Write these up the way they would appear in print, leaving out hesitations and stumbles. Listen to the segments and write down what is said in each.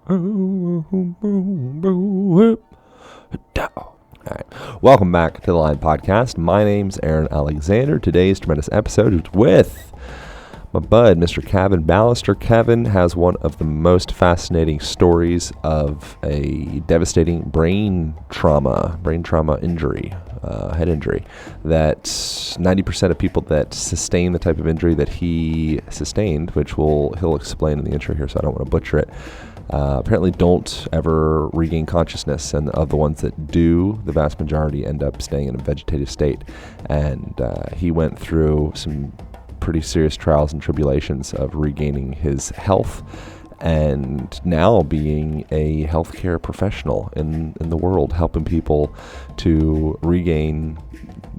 right. Welcome back to the Line Podcast. My name's Aaron Alexander. Today's tremendous episode is with my bud, Mr. Cavin Balaster. Cavin has one of the most fascinating stories of a devastating brain trauma injury, head injury, that 90% of people that sustain the type of injury that he sustained, which he'll explain in the intro here, so I don't want to butcher it, apparently don't ever regain consciousness, and of the ones that do, the vast majority end up staying in a vegetative state. And he went through some pretty serious trials and tribulations of regaining his health, and now being a healthcare professional in the world, helping people to regain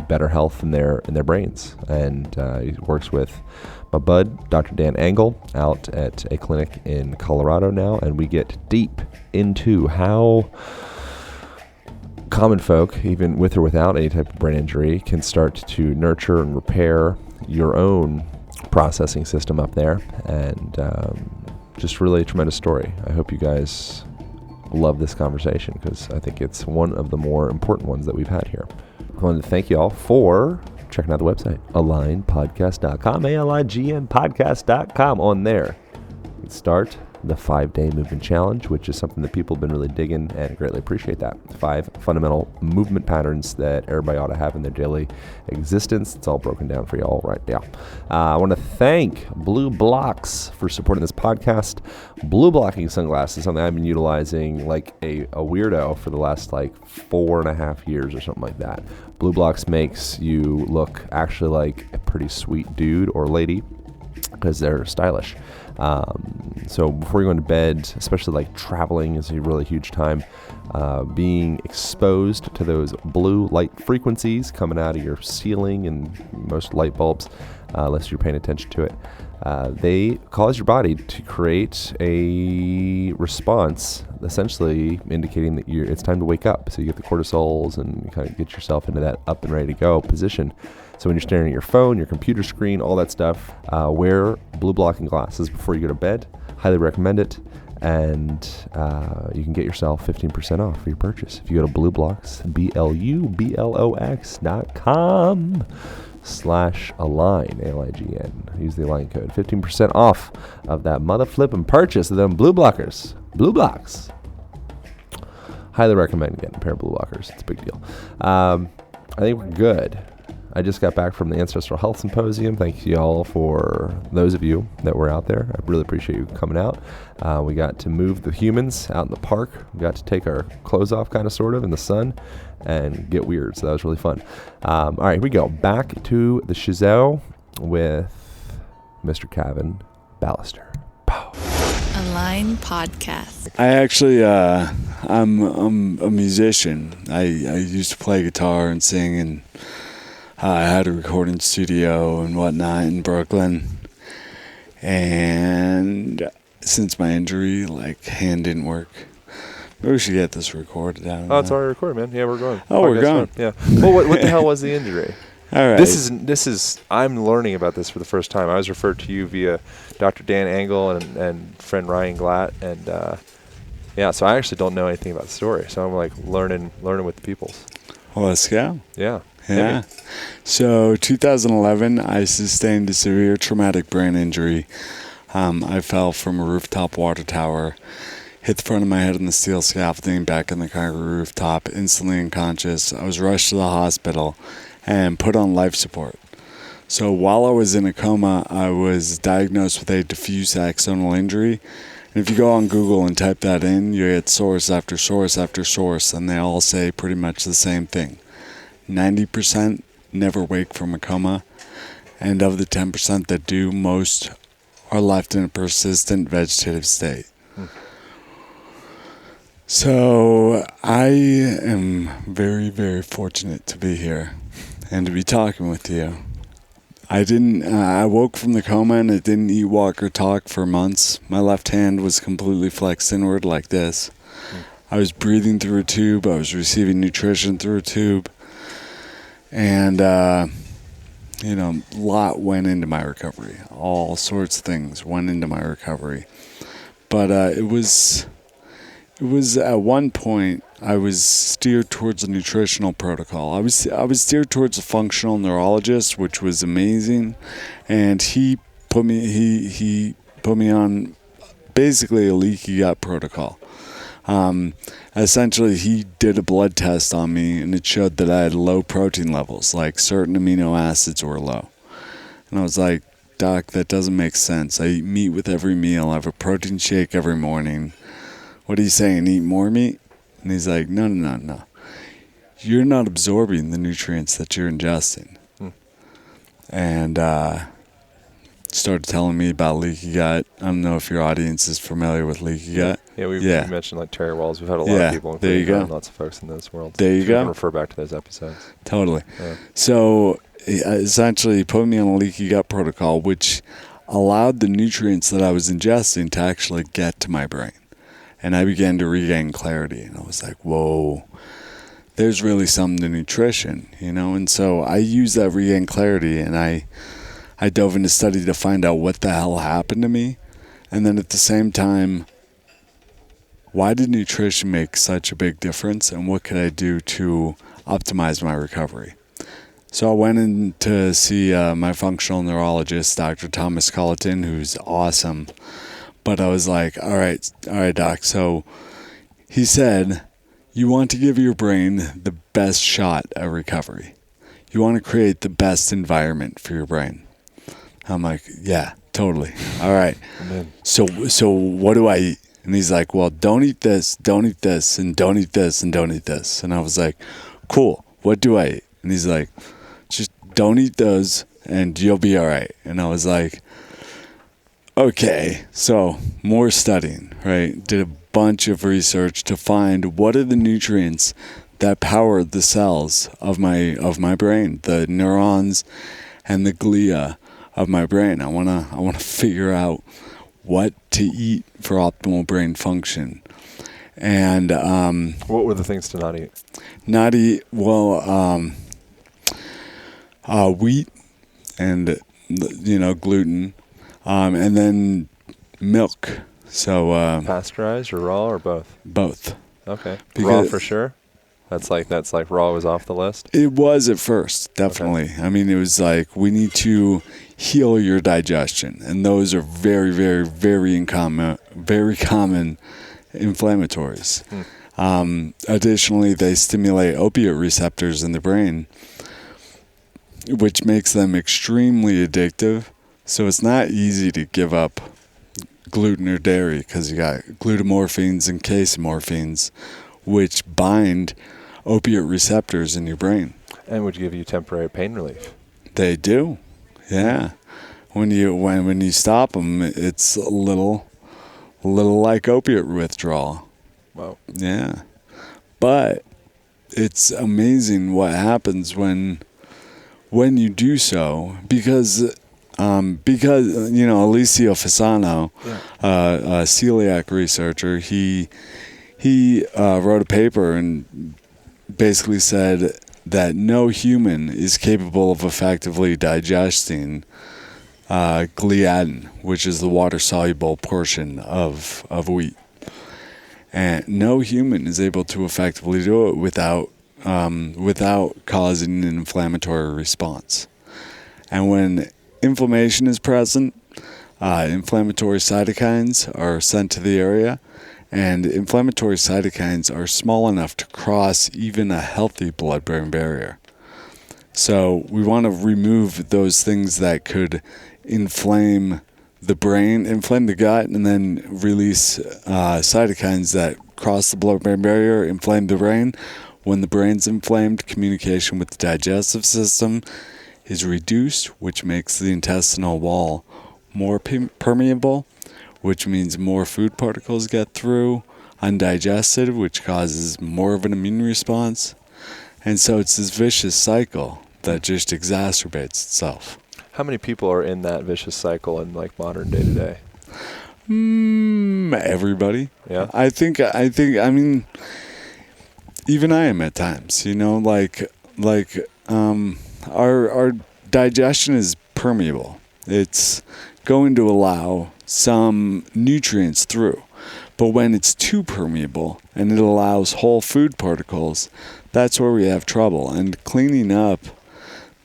better health in their brains. And he works with my bud, Dr. Dan Engel, out at a clinic in Colorado now, and we get deep into how common folk, even with or without any type of brain injury, can start to nurture and repair your own processing system up there. And just really a tremendous story. I hope you guys love this conversation, because I think it's one of the more important ones that we've had here. I wanted to thank you all for checking out the website, alignpodcast.com, ALIGN podcast.com. On there, you can start the 5-day movement challenge, which is something that people have been really digging, and greatly appreciate that. 5 fundamental movement patterns that everybody ought to have in their daily existence. It's all broken down for you all right now. I want to thank Blue Blocks for supporting this podcast. Blue blocking sunglasses, something I've been utilizing like a weirdo for the last 4.5 years or something like that. Blue Blocks makes you look actually like a pretty sweet dude or lady, because they're stylish. So before you go into bed, especially traveling is a really huge time, being exposed to those blue light frequencies coming out of your ceiling and most light bulbs, unless you're paying attention to it, they cause your body to create a response, essentially indicating that it's time to wake up. So you get the cortisols and you kind of get yourself into that up and ready to go position. So when you're staring at your phone, your computer screen, all that stuff, wear blue blocking glasses before you go to bed. Highly recommend it. And you can get yourself 15% off for your purchase if you go to BlueBlocks, BLUBLOX.com/align, ALIGN. Use the align code. 15% off of that mother flipping purchase of them blue blockers. Blue Blocks. Highly recommend getting a pair of blue blockers. It's a big deal. I think we're good. I just got back from the Ancestral Health Symposium. Thank you all for those of you that were out there. I really appreciate you coming out. We got to move the humans out in the park. We got to take our clothes off, kind of, sort of, in the sun and get weird. So that was really fun. All right, here we go. Back to the Shizel with Mr. Cavin Balaster. Pow. Align Podcast. I actually, I'm a musician. I used to play guitar and sing, and I had a recording studio and whatnot in Brooklyn. And since my injury, hand didn't work. Maybe we should get this recorded. Oh, it's already recorded, man. Yeah, we're going. Oh, we're going. Yeah. Well, what the hell was the injury? All right. This is. I'm learning about this for the first time. I was referred to you via Dr. Dan Engel and friend Ryan Glatt, and so I actually don't know anything about the story. So I'm learning with the peoples. Well, let's go. Yeah. Yeah. So 2011, I sustained a severe traumatic brain injury. I fell from a rooftop water tower, hit the front of my head on the steel scaffolding back on the concrete rooftop, instantly unconscious. I was rushed to the hospital and put on life support. So while I was in a coma, I was diagnosed with a diffuse axonal injury. And if you go on Google and type that in, you get source after source after source, and they all say pretty much the same thing. 90% never wake from a coma, and of the 10% that do, most are left in a persistent vegetative state. So I am very, very fortunate to be here and to be talking with you. I woke from the coma and I didn't eat, walk, or talk for months. My left hand was completely flexed inward like this. I was breathing through a tube. I was receiving nutrition through a tube. And, a lot went into my recovery. All sorts of things went into my recovery. But it was It was at one point I was steered towards a nutritional protocol. I was steered towards a functional neurologist, which was amazing, and he put me on basically a leaky gut protocol. Essentially, he did a blood test on me, and it showed that I had low protein levels, like certain amino acids were low. And I was like, Doc, that doesn't make sense. I eat meat with every meal. I have a protein shake every morning. What are you saying, eat more meat? And he's like, no. You're not absorbing the nutrients that you're ingesting. And started telling me about leaky gut. I don't know if your audience is familiar with leaky gut. Yeah, we mentioned like Terry Walls. We've had a lot of people. There you go. Lots of folks in this world. There you go. You can refer back to those episodes. Totally. Yeah. So essentially he put me on a leaky gut protocol, which allowed the nutrients that I was ingesting to actually get to my brain. And I began to regain clarity. And I was like, whoa, there's really something to nutrition, And so I used that regain clarity, and I dove into study to find out what the hell happened to me. And then at the same time, why did nutrition make such a big difference, and what could I do to optimize my recovery? So I went in to see my functional neurologist, Dr. Thomas Colleton, who's awesome. But I was like, all right, Doc. So he said, you want to give your brain the best shot at recovery. You want to create the best environment for your brain. I'm like, yeah, totally. All right. So what do I eat? And he's like, well, don't eat this, and don't eat this, and don't eat this. And I was like, cool. What do I eat? And he's like, just don't eat those, and you'll be all right. And I was like, okay. So more studying, right? Did a bunch of research to find what are the nutrients that power the cells of my brain, the neurons and the glia of my brain. I wanna figure out what to eat for optimal brain function. And what were the things to not eat? Not eat wheat and gluten, and then milk. So pasteurized or raw or both? Both. Okay. Raw for sure. That's like raw was off the list. It was at first, definitely. Okay. I mean, it was like, we need to heal your digestion, and those are very, very, very common inflammatories. Additionally, they stimulate opiate receptors in the brain, which makes them extremely addictive. So it's not easy to give up gluten or dairy, because you got glutamorphines and casomorphines, which bind opiate receptors in your brain. And would give you temporary pain relief. They do, yeah. When you stop them, it's a little like opiate withdrawal. Wow. Yeah, but it's amazing what happens when you do so, because Alessio Fasano, a celiac researcher, he wrote a paper and basically said that no human is capable of effectively digesting gliadin, which is the water-soluble portion of wheat. And no human is able to effectively do it without causing an inflammatory response. And when inflammation is present, inflammatory cytokines are sent to the area, and inflammatory cytokines are small enough to cross even a healthy blood-brain barrier. So we want to remove those things that could inflame the brain, inflame the gut, and then release cytokines that cross the blood-brain barrier, inflame the brain. When the brain's inflamed, communication with the digestive system is reduced, which makes the intestinal wall more permeable, which means more food particles get through undigested, which causes more of an immune response. And so it's this vicious cycle that just exacerbates itself. How many people are in that vicious cycle in like modern day to day? Everybody. Yeah. I mean, even I am at times, our digestion is permeable. It's going to allow some nutrients through, But when it's too permeable and it allows whole food particles, that's where we have trouble. And cleaning up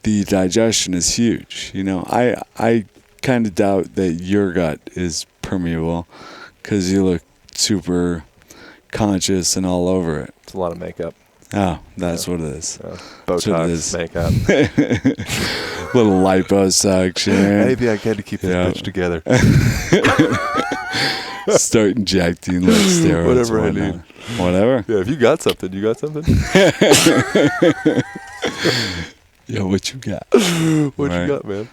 the digestion is huge. I kind of doubt that your gut is permeable because you look super conscious and all over it. It's a lot of makeup. Oh, that's what it is. Botox, makeup. Little liposuction. Maybe I can to keep this bitch together. Start injecting like steroids. Whatever I need. Whatever. Yeah, if you got something, you got something? Yeah, what you got? What you got, man?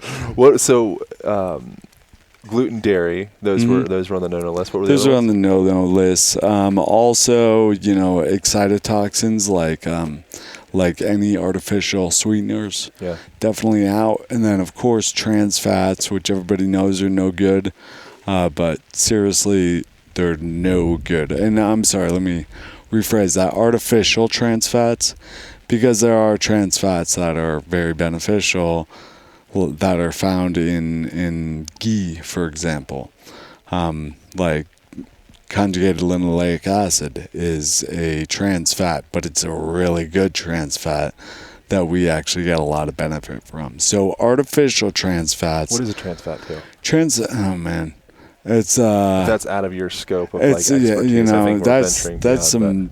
Gluten, dairy, those were on the no-no list. What were those? Those are on ones? the no-no list. Also, excitotoxins like any artificial sweeteners. Yeah. Definitely out. And then, of course, trans fats, which everybody knows are no good. But seriously, they're no good. And I'm sorry, let me rephrase that. Artificial trans fats, because there are trans fats that are very beneficial that are found in ghee, for example. Like conjugated linoleic acid is a trans fat, but it's a really good trans fat that we actually get a lot of benefit from. So artificial trans fats. What is a trans fat too? Oh man. It's if that's out of your scope of like expertise. That's some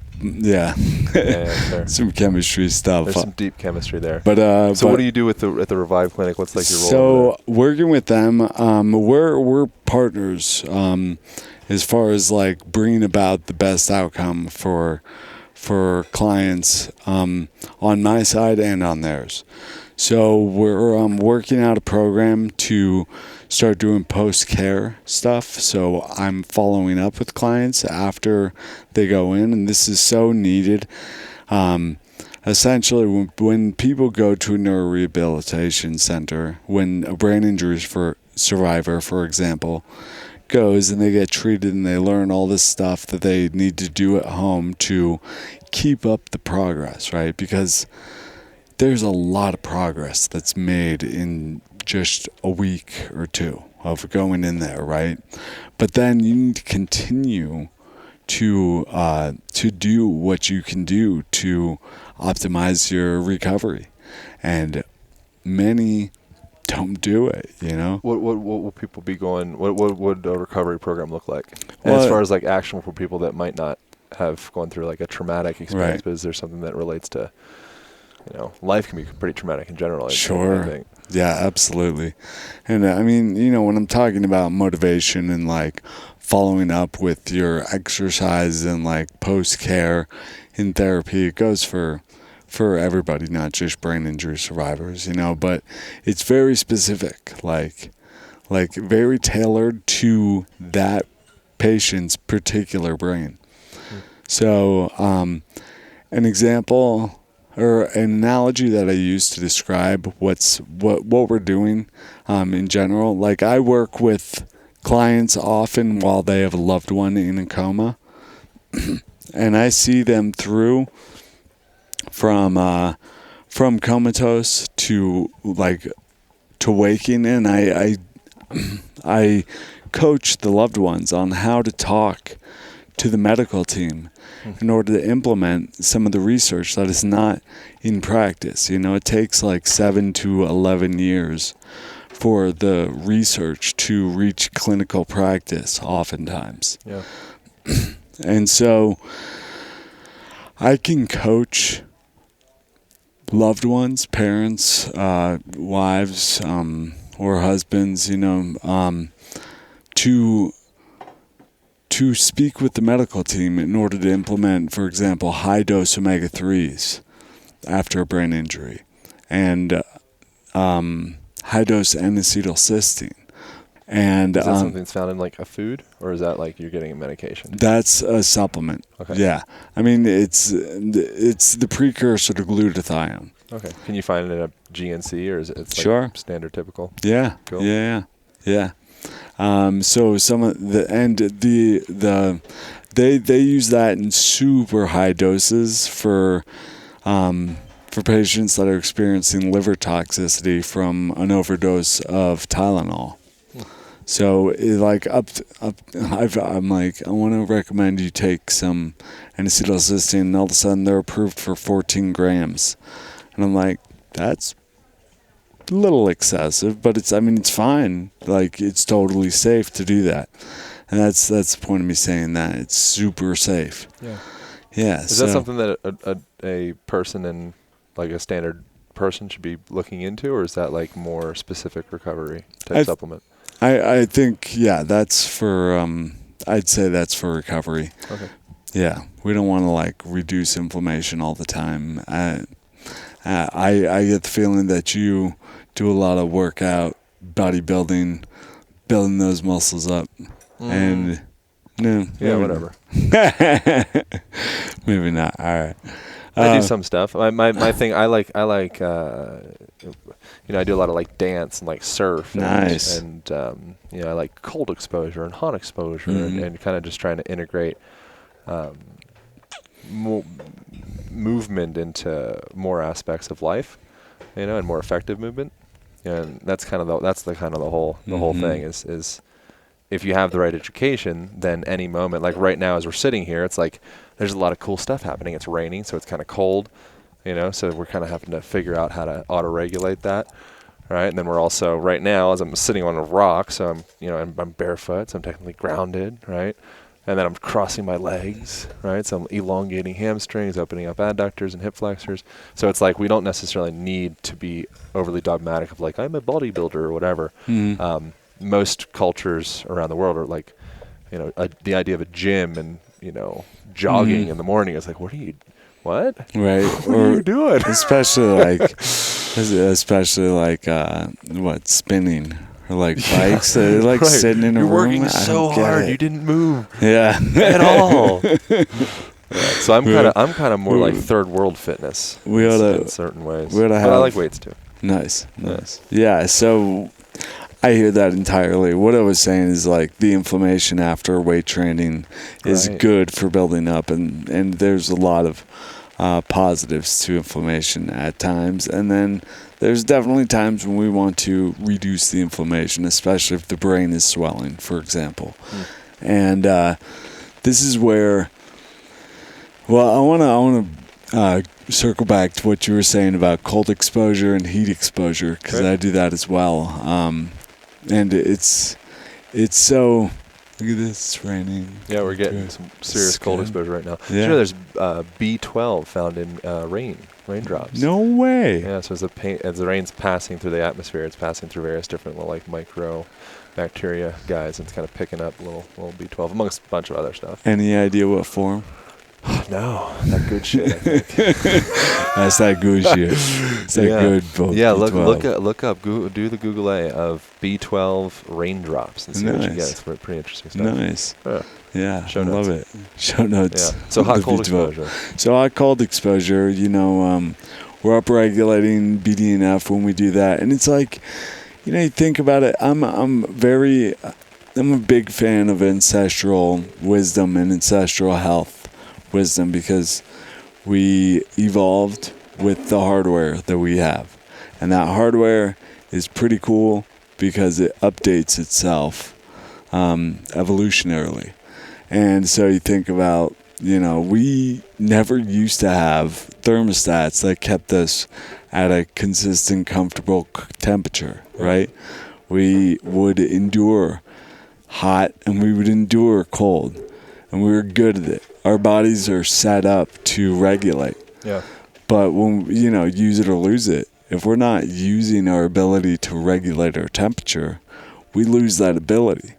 fair. Some chemistry stuff. There's some deep chemistry there. But what do you do at the Revive Clinic? What's like your role? So working with them, we're partners as far as like bringing about the best outcome for clients on my side and on theirs. So we're working out a program to start doing post-care stuff. So I'm following up with clients after they go in, and this is so needed. Essentially, when people go to a neurorehabilitation center, when a brain injury survivor, for example, goes and they get treated and they learn all this stuff that they need to do at home to keep up the progress, right? Because there's a lot of progress that's made in just a week or two of going in there, right? But then you need to continue to do what you can do to optimize your recovery, and many don't do it. What will people be going? What would a recovery program look like? And as far as like action for people that might not have gone through like a traumatic experience, right. But is there something that relates to, life can be pretty traumatic in general? Sure. I think. Yeah, absolutely. And I mean, when I'm talking about motivation and like following up with your exercise and like post-care in therapy, it goes for everybody, not just brain injury survivors, but it's very specific, like very tailored to that patient's particular brain. So, an example or an analogy that I use to describe what we're doing in general. Like I work with clients often while they have a loved one in a coma, and I see them through from comatose to waking, and I coach the loved ones on how to talk to the medical team in order to implement some of the research that is not in practice. It takes like 7 to 11 years for the research to reach clinical practice oftentimes. Yeah. And so I can coach loved ones, parents, wives, or husbands, to speak with the medical team in order to implement, for example, high-dose omega-3s after a brain injury, and high-dose N-acetylcysteine. And is that something that's found in like a food, or is that like you're getting a medication? That's a supplement. Okay. Yeah. I mean, it's the precursor to glutathione. Okay. Can you find it in a GNC, or is it Sure. Like standard typical? Yeah. Cool. Yeah. So some of they use that in super high doses for patients that are experiencing liver toxicity from an overdose of Tylenol. So I'm like, I want to recommend you take some N-acetylcysteine, and all of a sudden they're approved for 14 grams. And I'm like, that's a little excessive, but it's fine. Like, it's totally safe to do that. And that's the point of me saying that. It's super safe. Yeah. Yeah. Is that something that a person in, like, a standard person should be looking into, or is that like more specific recovery type supplement? I think, yeah, that's for, I'd say that's for recovery. Okay. Yeah. We don't want to, like, reduce inflammation all the time. I get the feeling that you do a lot of workout, bodybuilding, building those muscles up. And no. Yeah, whatever. Maybe not. All right. I do some stuff. My thing, I like I do a lot of, like, dance and, like, surf. Nice. And I like cold exposure and hot exposure, and kind of just trying to integrate movement into more aspects of life, and more effective movement. And that's kind of the whole thing is if you have the right education, then any moment, like right now as we're sitting here, it's like there's a lot of cool stuff happening. It's raining, so it's kind of cold, so we're kind of having to figure out how to auto-regulate that, right? And then we're also, right now, as I'm sitting on a rock, so I'm barefoot, so I'm technically grounded, right? And then I'm crossing my legs, right? So I'm elongating hamstrings, opening up adductors and hip flexors. So it's like we don't necessarily need to be overly dogmatic of, like, I'm a bodybuilder or whatever. Most cultures around the world are like, the idea of a gym and, jogging in the morning is like, what? Right. What are you doing? Especially like spinning or like bikes. They're like sitting in a You're room. You're working so hard. You didn't move. Yeah. At all. So I'm kind of more like third world fitness in certain ways. But I like weights too. Nice. Yeah. So I hear that entirely. What I was saying is, like, the inflammation after weight training is good for building up, and there's a lot of positives to inflammation at times. And then there's definitely times when we want to reduce the inflammation, especially if the brain is swelling, for example. And this is where, well, I want to circle back to what you were saying about cold exposure and heat exposure, because I do that as well. And it's so, look at this, it's raining. Yeah, we're getting some serious cold exposure right now. Yeah. There's B12 found in raindrops. No way. Yeah, so as the rain's passing through the atmosphere, it's passing through various different like micro bacteria guys, and it's kind of picking up little B12 amongst a bunch of other stuff. Any idea what form? No, that good shit. I think. That's that good shit. It's that good. Yeah, B12. look up. Do the Google of B12 raindrops and see what you get. It's pretty interesting stuff. Nice. Yeah, Show notes. love it. Show notes. Yeah. So hot cold exposure. So hot cold exposure. We're upregulating BDNF when we do that, and it's like, you think about it. I'm a big fan of ancestral wisdom and ancestral health wisdom, because we evolved with the hardware that we have, and that hardware is pretty cool because it updates itself evolutionarily. And so you think about, we never used to have thermostats that kept us at a consistent, comfortable temperature, right? We would endure hot and we would endure cold, and we were good at it. Our bodies are set up to regulate. Yeah. But when, use it or lose it, if we're not using our ability to regulate our temperature, we lose that ability.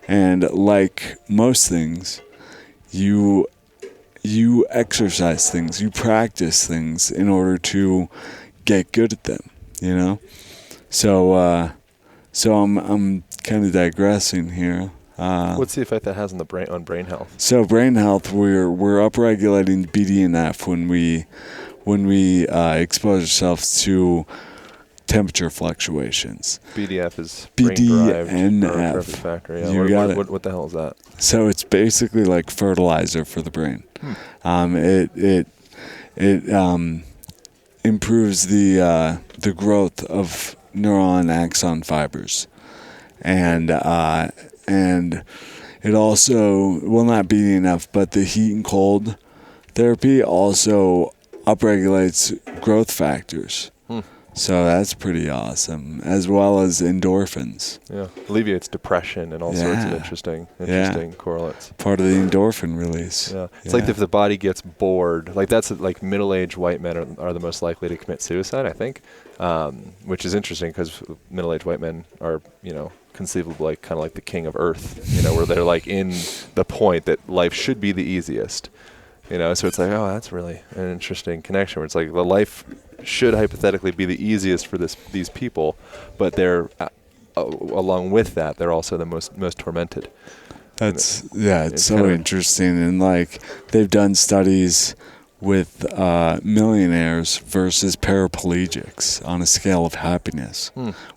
And like most things, you exercise things, you practice things in order to get good at them, So I'm kind of digressing here. What's the effect that has on brain health? So brain health, we're upregulating BDNF when we expose ourselves to temperature fluctuations. BDF is BDNF. Factor. Yeah. You got it. What the hell is that? So it's basically like fertilizer for the brain. It improves the growth of neuron axon fibers. And it also will not be enough, but the heat and cold therapy also upregulates growth factors. So that's pretty awesome, as well as endorphins. Yeah, alleviates depression and all sorts of interesting correlates. Part of the endorphin release. Yeah, it's like if the body gets bored, like that's like middle-aged white men are the most likely to commit suicide, I think, which is interesting because middle-aged white men are, conceivably like kind of like the king of earth, where they're like in the point that life should be the easiest, so it's like, oh, that's really an interesting connection where it's like the life should hypothetically be the easiest for these people, but they're along with that they're also the most tormented. It's so interesting, and like they've done studies with millionaires versus paraplegics on a scale of happiness.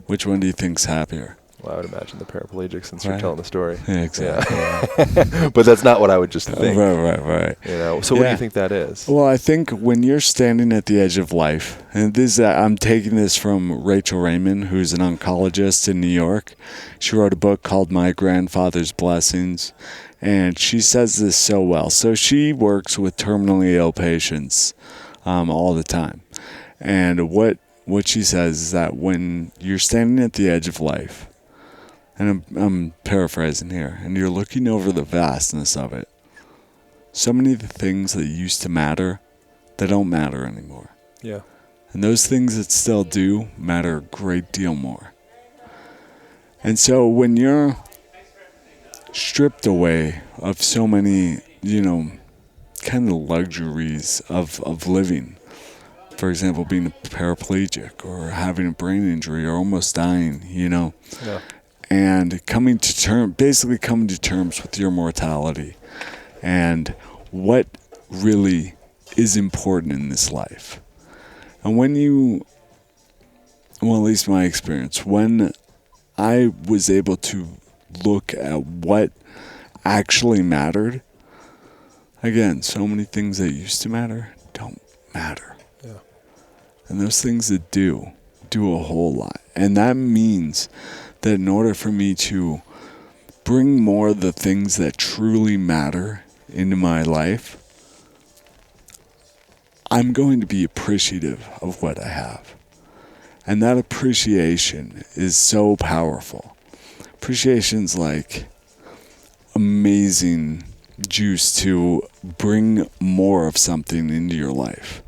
Which one do you think's happier? Well, I would imagine the paraplegic, since you're telling the story. Yeah, exactly. Yeah. But that's not what I would just think. Right. So what do you think that is? Well, I think when you're standing at the edge of life, and I'm taking this from Rachel Raymond, who's an oncologist in New York. She wrote a book called My Grandfather's Blessings, and she says this so well. So she works with terminally ill patients all the time. And what she says is that when you're standing at the edge of life, and I'm paraphrasing here, and you're looking over the vastness of it, so many of the things that used to matter, they don't matter anymore. Yeah. And those things that still do matter a great deal more. And so when you're stripped away of so many, kind of luxuries of living, for example, being a paraplegic or having a brain injury or almost dying, Yeah. And coming to terms with your mortality and what really is important in this life. And when at least my experience, when I was able to look at what actually mattered, again, so many things that used to matter don't matter. Yeah. And those things that do a whole lot. And that means that in order for me to bring more of the things that truly matter into my life, I'm going to be appreciative of what I have. And that appreciation is so powerful. Appreciation's like amazing juice to bring more of something into your life.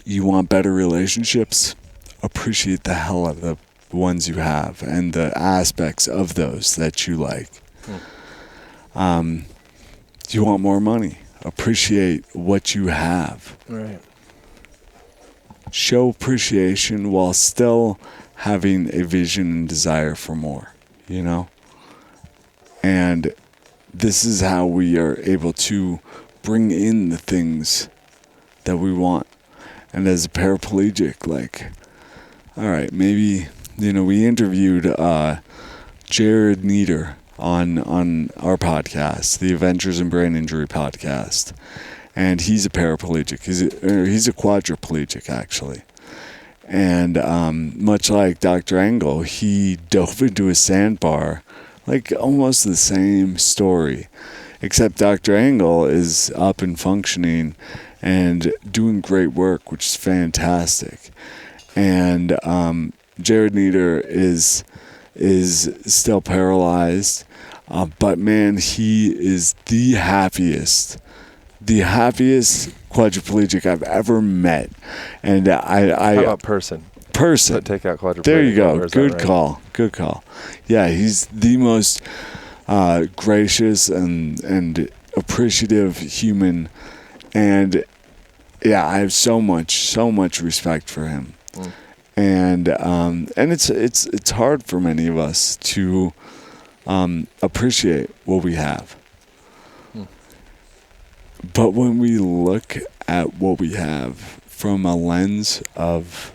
You want better relationships? Appreciate the hell out of the ones you have and the aspects of those that you like. Do you want more money? Appreciate what you have. Right. Show appreciation while still having a vision and desire for more, And this is how we are able to bring in the things that we want. And as a paraplegic, all right, maybe, we interviewed Jared Nieder on our podcast, the Adventures in Brain Injury podcast. And he's a paraplegic. He's a quadriplegic, actually. And much like Dr. Engel, he dove into a sandbar, like almost the same story. Except Dr. Engel is up and functioning and doing great work, which is fantastic. And Jared Nieder is still paralyzed, but man, he is the happiest quadriplegic I've ever met. And I How about person? Person. Take out quadriplegic. There you go. Good right? Good call. Yeah, he's the most gracious and appreciative human, and yeah, I have so much respect for him. And it's hard for many of us to appreciate what we have. But when we look at what we have from a lens of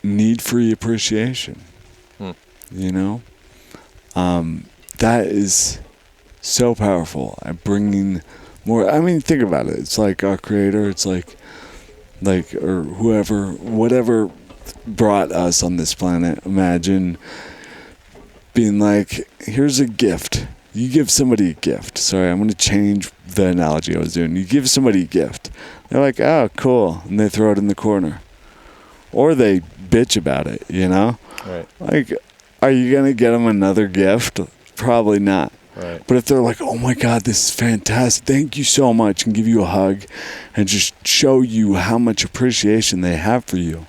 need-free appreciation, that is so powerful at bringing more. I mean, think about it. It's like our Creator. It's like like, or whatever brought us on this planet. Imagine being like, here's a gift. You give somebody a gift. Sorry, I'm going to change the analogy I was doing. You give somebody a gift. They're like, oh, cool. And they throw it in the corner. Or they bitch about it, you know? Right. Like, are you going to get them another gift? Probably not. Right. But if they're like, oh my God, this is fantastic, thank you so much, and give you a hug and just show you how much appreciation they have for you,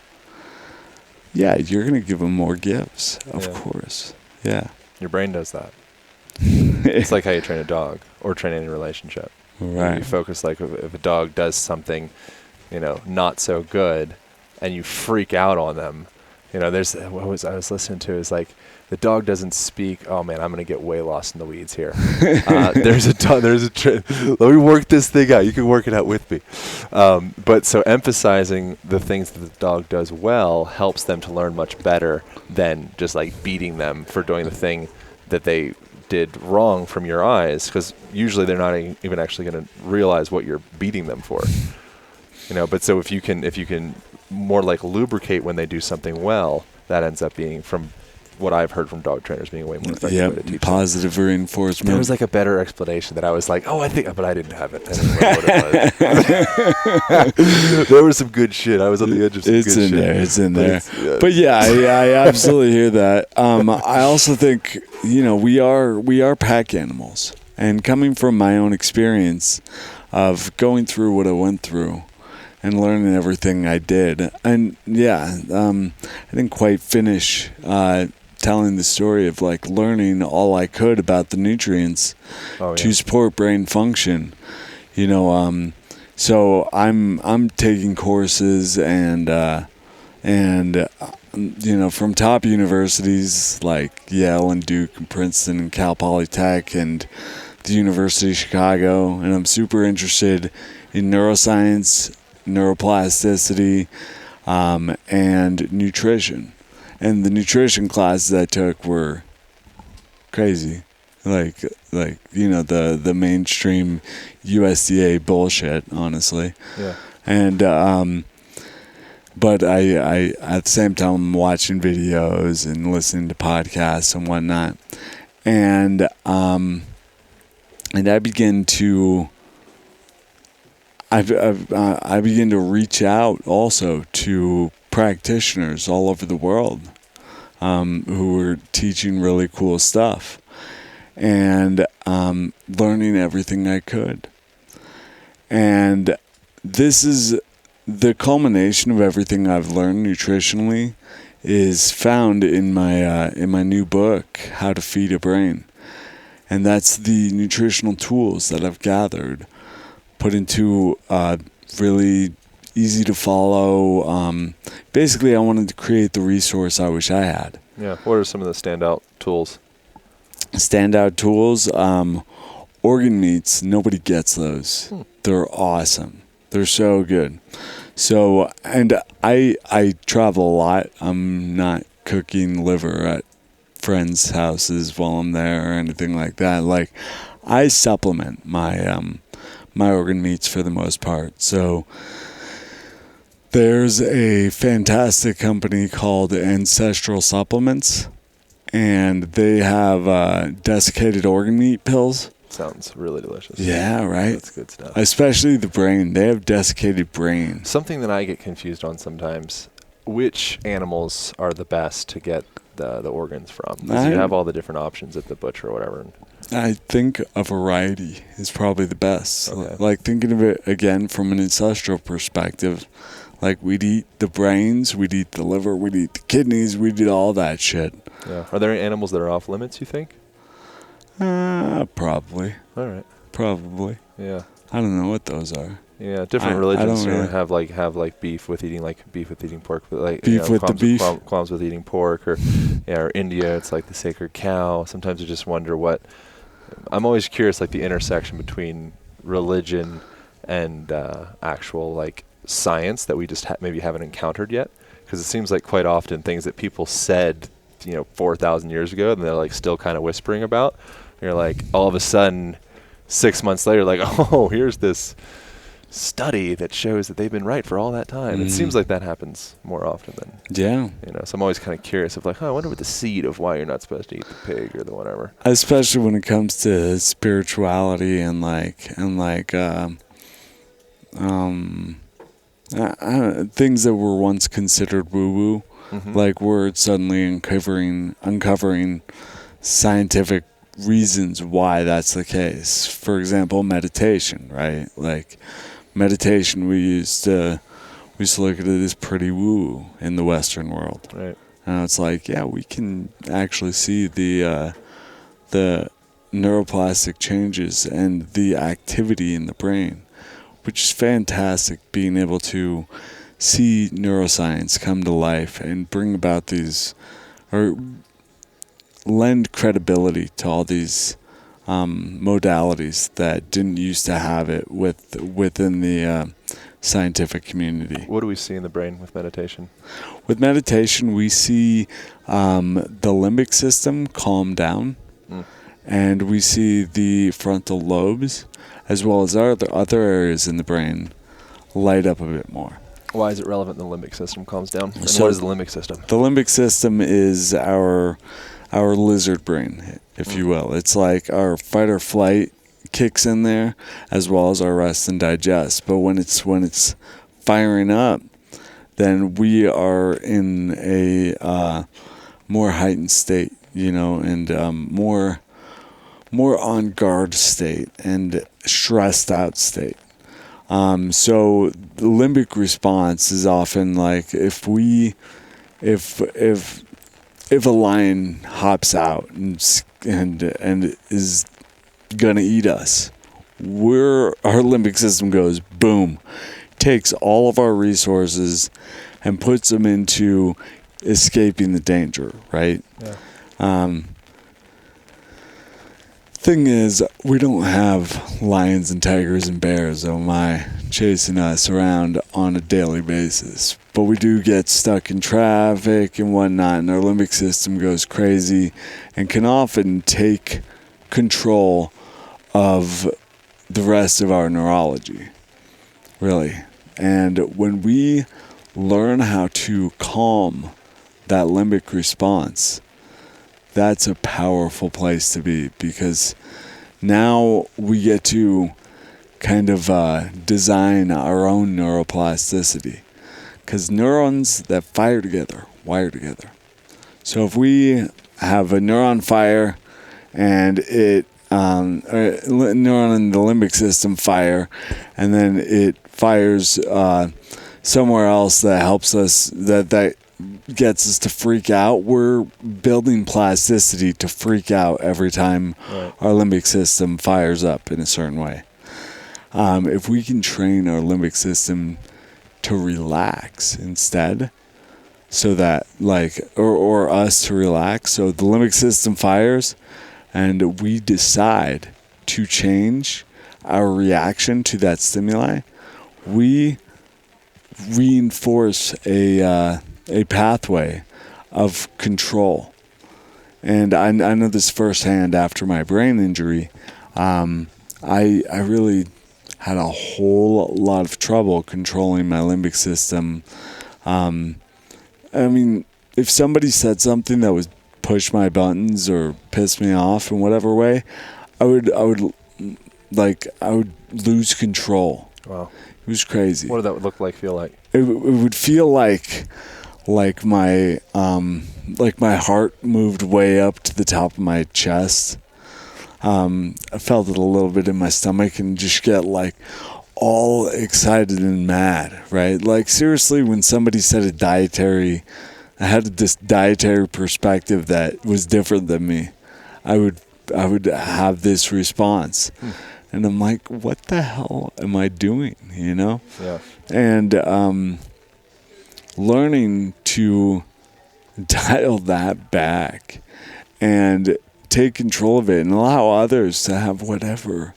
yeah, you're going to give them more gifts, of course. Yeah. Your brain does that. It's like how you train a dog or train any relationship. Right. You focus, like, if a dog does something, not so good, and you freak out on them. There's I was listening to is like, the dog doesn't speak. Oh man, I'm gonna get way lost in the weeds here. Let me work this thing out. You can work it out with me. But so emphasizing the things that the dog does well helps them to learn much better than just like beating them for doing the thing that they did wrong from your eyes, because usually they're not even actually going to realize what you're beating them for. But so if you can more like lubricate when they do something well, that ends up being, from what I've heard from dog trainers, being way more effective way to teach positive them. reinforcement. There was like a better explanation that I was like, oh, I think, but I didn't have it. I don't know what it was. There was some good shit. I was on the edge of some good shit. It's in there. But yeah, I absolutely hear that. I also think, we are pack animals. And coming from my own experience of going through what I went through and learning everything I did. And I didn't quite finish telling the story of like learning all I could about the nutrients to support brain function. So I'm taking courses and from top universities like Yale and Duke and Princeton and Cal Polytech and the University of Chicago, and I'm super interested in neuroscience, neuroplasticity, and nutrition. And the nutrition classes I took were crazy. Like the mainstream USDA bullshit, honestly. Yeah. And but I at the same time I'm watching videos and listening to podcasts and whatnot. And I begin to I begin to reach out also to practitioners all over the world who were teaching really cool stuff and learning everything I could. And this is the culmination of everything I've learned nutritionally is found in my new book, How to Feed a Brain. And that's the nutritional tools that I've gathered, put into really easy to follow. Basically, I wanted to create the resource I wish I had. Yeah. What are some of the standout tools? Standout tools, organ meats. Nobody gets those. They're awesome. They're so good. So, and I travel a lot. I'm not cooking liver at friends' houses while I'm there or anything like that. Like, I supplement my my organ meats for the most part. So there's a fantastic company called Ancestral Supplements, and they have desiccated organ meat pills. Sounds really delicious. Yeah, right? That's good stuff. Especially the brain. They have desiccated brain. Something that I get confused on sometimes, which animals are the best to get the organs from? Because you have all the different options at the butcher or whatever. I think a variety is probably the best. Okay. Like, thinking of it again from an ancestral perspective, like, we'd eat the brains, we'd eat the liver, we'd eat the kidneys, we'd eat all that shit. Yeah. Are there any animals that are off limits, you think? Probably. All right. Probably. Yeah. I don't know what those are. Yeah, different religions really have beef with eating pork, but like beef with the beef, qualms with eating pork, or or India, it's like the sacred cow. Sometimes I just wonder what. I'm always curious, like the intersection between religion and actual like science that we just maybe haven't encountered yet, because it seems like quite often things that people said 4,000 years ago and they're like still kind of whispering about. You're like all of a sudden 6 months later, like, oh, here's this study that shows that they've been right for all that time. It seems like that happens more often than, so I'm always kind of curious of like, I wonder what the seed of why you're not supposed to eat the pig or the whatever. Especially when it comes to spirituality and things that were once considered woo-woo, like we're suddenly uncovering scientific reasons why that's the case. For example, meditation, right? Like meditation, we used to look at it as pretty woo in the Western world. Right. And it's like, yeah, we can actually see the neuroplastic changes and the activity in the brain, which is fantastic, being able to see neuroscience come to life and bring about these, or lend credibility to all these modalities that didn't used to have it within the scientific community. What do we see in the brain with meditation? With meditation, we see the limbic system calm down, and we see the frontal lobes, as well as other areas in the brain, light up a bit more. Why is it relevant the limbic system calms down? And So what is the limbic system? The limbic system is our lizard brain, if you will. It's like our fight or flight kicks in there, as well as our rest and digest. But when it's firing up, then we are in a more heightened state, and more on guard state and stressed out state. So the limbic response is often like if a lion hops out and is gonna eat us, our limbic system goes boom, takes all of our resources and puts them into escaping the danger, right? Yeah. Thing is, we don't have lions and tigers and bears, chasing us around on a daily basis. But we do get stuck in traffic and whatnot, and our limbic system goes crazy and can often take control of the rest of our neurology, really. And when we learn how to calm that limbic response, that's a powerful place to be, because now we get to kind of design our own neuroplasticity, because neurons that fire together wire together. So if we have a neuron fire and a neuron in the limbic system fire, and then it fires somewhere else that helps us, that gets us to freak out, we're building plasticity to freak out every time our limbic system fires up in a certain way. If we can train our limbic system to relax instead, so that or us to relax, so the limbic system fires and we decide to change our reaction to that stimuli, we reinforce a pathway of control. And I know this firsthand after my brain injury. I really had a whole lot of trouble controlling my limbic system. If somebody said something that would push my buttons or piss me off in whatever way, I would lose control. Wow. It was crazy. What did that feel like? It would feel like my heart moved way up to the top of my chest. I felt it a little bit in my stomach and just get all excited and mad, right? Like seriously, when somebody said I had this dietary perspective that was different than me, I would have this response. And I'm like, what the hell am I doing, Yeah. And learning to dial that back and take control of it and allow others to have whatever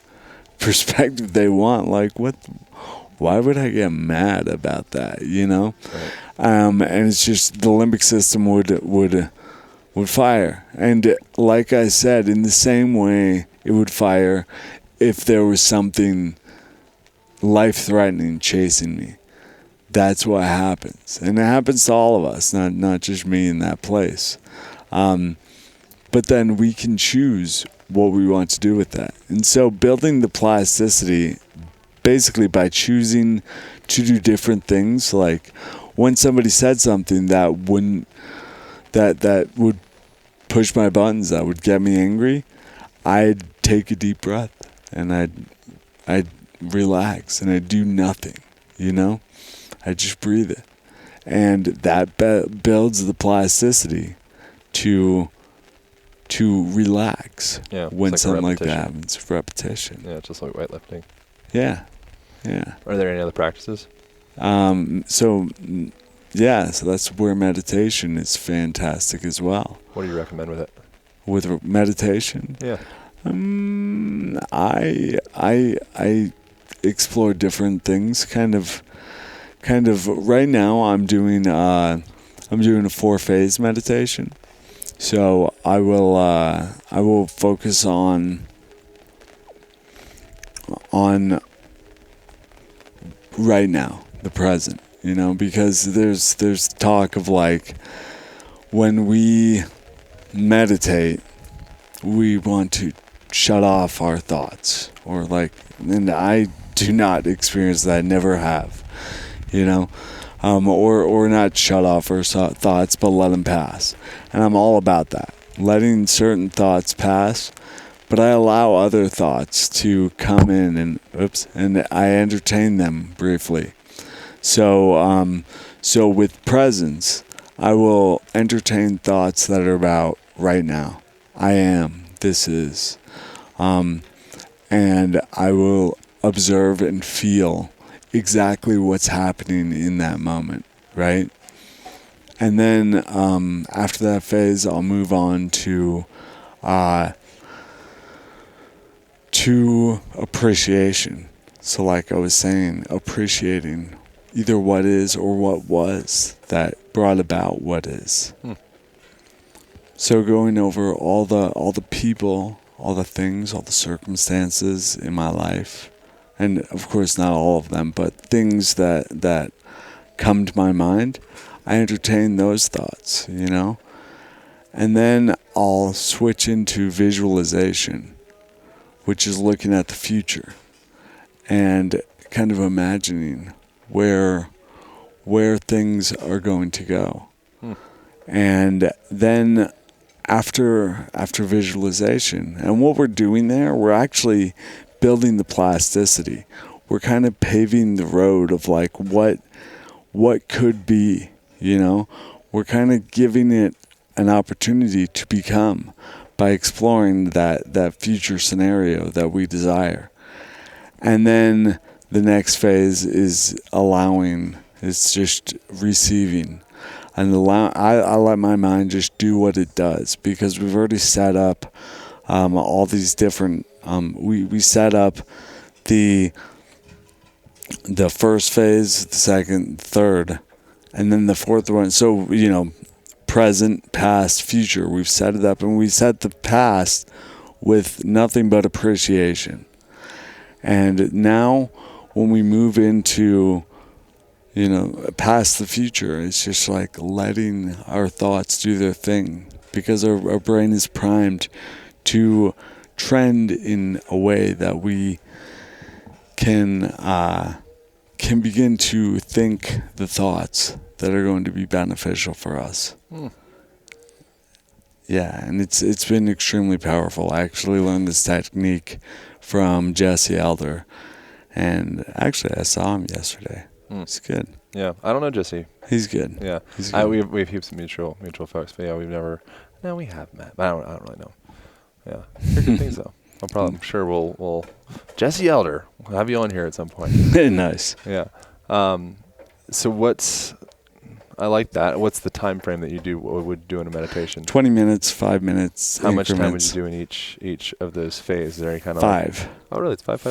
perspective they want. Why would I get mad about that, Right. And it's just the limbic system would fire. And like I said, in the same way it would fire if there was something life-threatening chasing me. That's what happens. And it happens to all of us, not just me in that place. But then we can choose what we want to do with that. And so building the plasticity, basically by choosing to do different things, like when somebody said something that would push my buttons, that would get me angry, I'd take a deep breath and I'd relax and I'd do nothing, I just breathe it. And that builds the plasticity to relax when something like that happens. Repetition. Yeah, just like weightlifting. Yeah. Are there any other practices? So that's where meditation is fantastic as well. What do you recommend with it? With meditation? Yeah. I explore different things. Kind of. Right now, I'm doing a 4-phase meditation. So I will focus on right now, the present, because there's talk of like when we meditate, we want to shut off our thoughts, and I do not experience that, never have, or not shut off our thoughts, but let them pass. And I'm all about that, letting certain thoughts pass, but I allow other thoughts to come in and I entertain them briefly. So with presence, I will entertain thoughts that are about right now. I am, this is, and I will observe and feel exactly what's happening in that moment, right? And then after that phase, I'll move on to appreciation. So like I was saying, appreciating either what is or what was that brought about what is. So going over all the people, all the things, all the circumstances in my life, and of course not all of them, but things that come to my mind, I entertain those thoughts, And then I'll switch into visualization, which is looking at the future and kind of imagining where things are going to go. And then after visualization, and what we're doing there, we're actually building the plasticity. We're kind of paving the road of like what could be, We're kind of giving it an opportunity to become by exploring that future scenario that we desire. And then the next phase is allowing. It's just receiving. And I let my mind just do what it does, because we've already set up all these different. We set up the first phase, the second, third, and then the fourth one. So present, past, future. We've set it up, and we set the past with nothing but appreciation. And now, when we move into past the future, it's just like letting our thoughts do their thing, because our brain is primed to trend in a way that we can begin to think the thoughts that are going to be beneficial for us. Yeah, and it's been extremely powerful. I actually learned this technique from Jesse Elder, and actually I saw him yesterday. It's good. Yeah, I don't know Jesse. He's good. Yeah, he's good. We've heaps of mutual folks, but yeah, we have met. But I don't really know. Yeah, hear good things though. I'm sure we'll Jesse Elder. We'll have you on here at some point. Nice. Yeah. So I like that. What's the time frame that you would do in a meditation? 20 minutes, 5 minutes. How much time would you do in each of those phases? Is there any kind of 5? Oh, really? It's 5.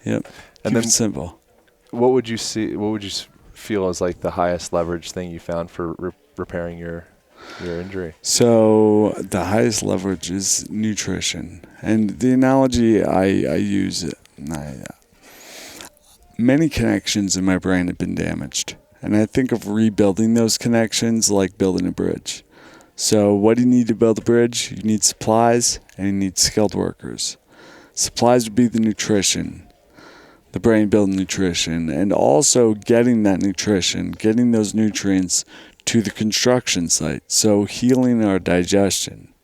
Yep. And then simple. What would you feel as like the highest leverage thing you found for repairing your injury? So the highest leverage is nutrition, and the analogy I use, many connections in my brain have been damaged. And I think of rebuilding those connections like building a bridge. So what do you need to build a bridge? You need supplies and you need skilled workers. Supplies would be the nutrition, the brain building nutrition, and also getting that nutrition, getting those nutrients to the construction site. So healing our digestion.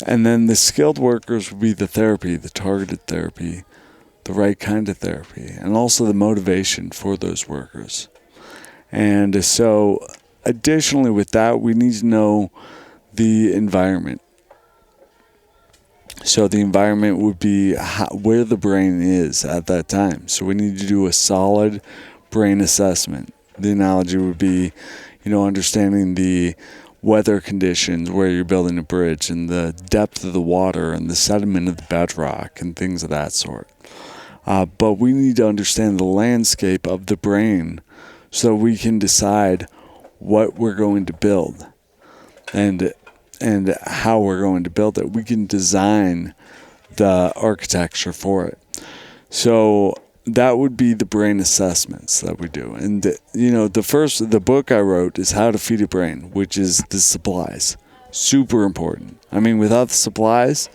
And then the skilled workers would be the therapy, the targeted therapy, the right kind of therapy, and also the motivation for those workers. And so additionally with that, we need to know the environment. So the environment would be where the brain is at that time. So we need to do a solid brain assessment. The analogy would be, understanding the weather conditions where you're building a bridge and the depth of the water and the sediment of the bedrock and things of that sort. But we need to understand the landscape of the brain so we can decide what we're going to build and how we're going to build it. We can design the architecture for it. So that would be the brain assessments that we do. And the book I wrote is How to Feed a Brain, which is the supplies. Super important. I mean, without the supplies,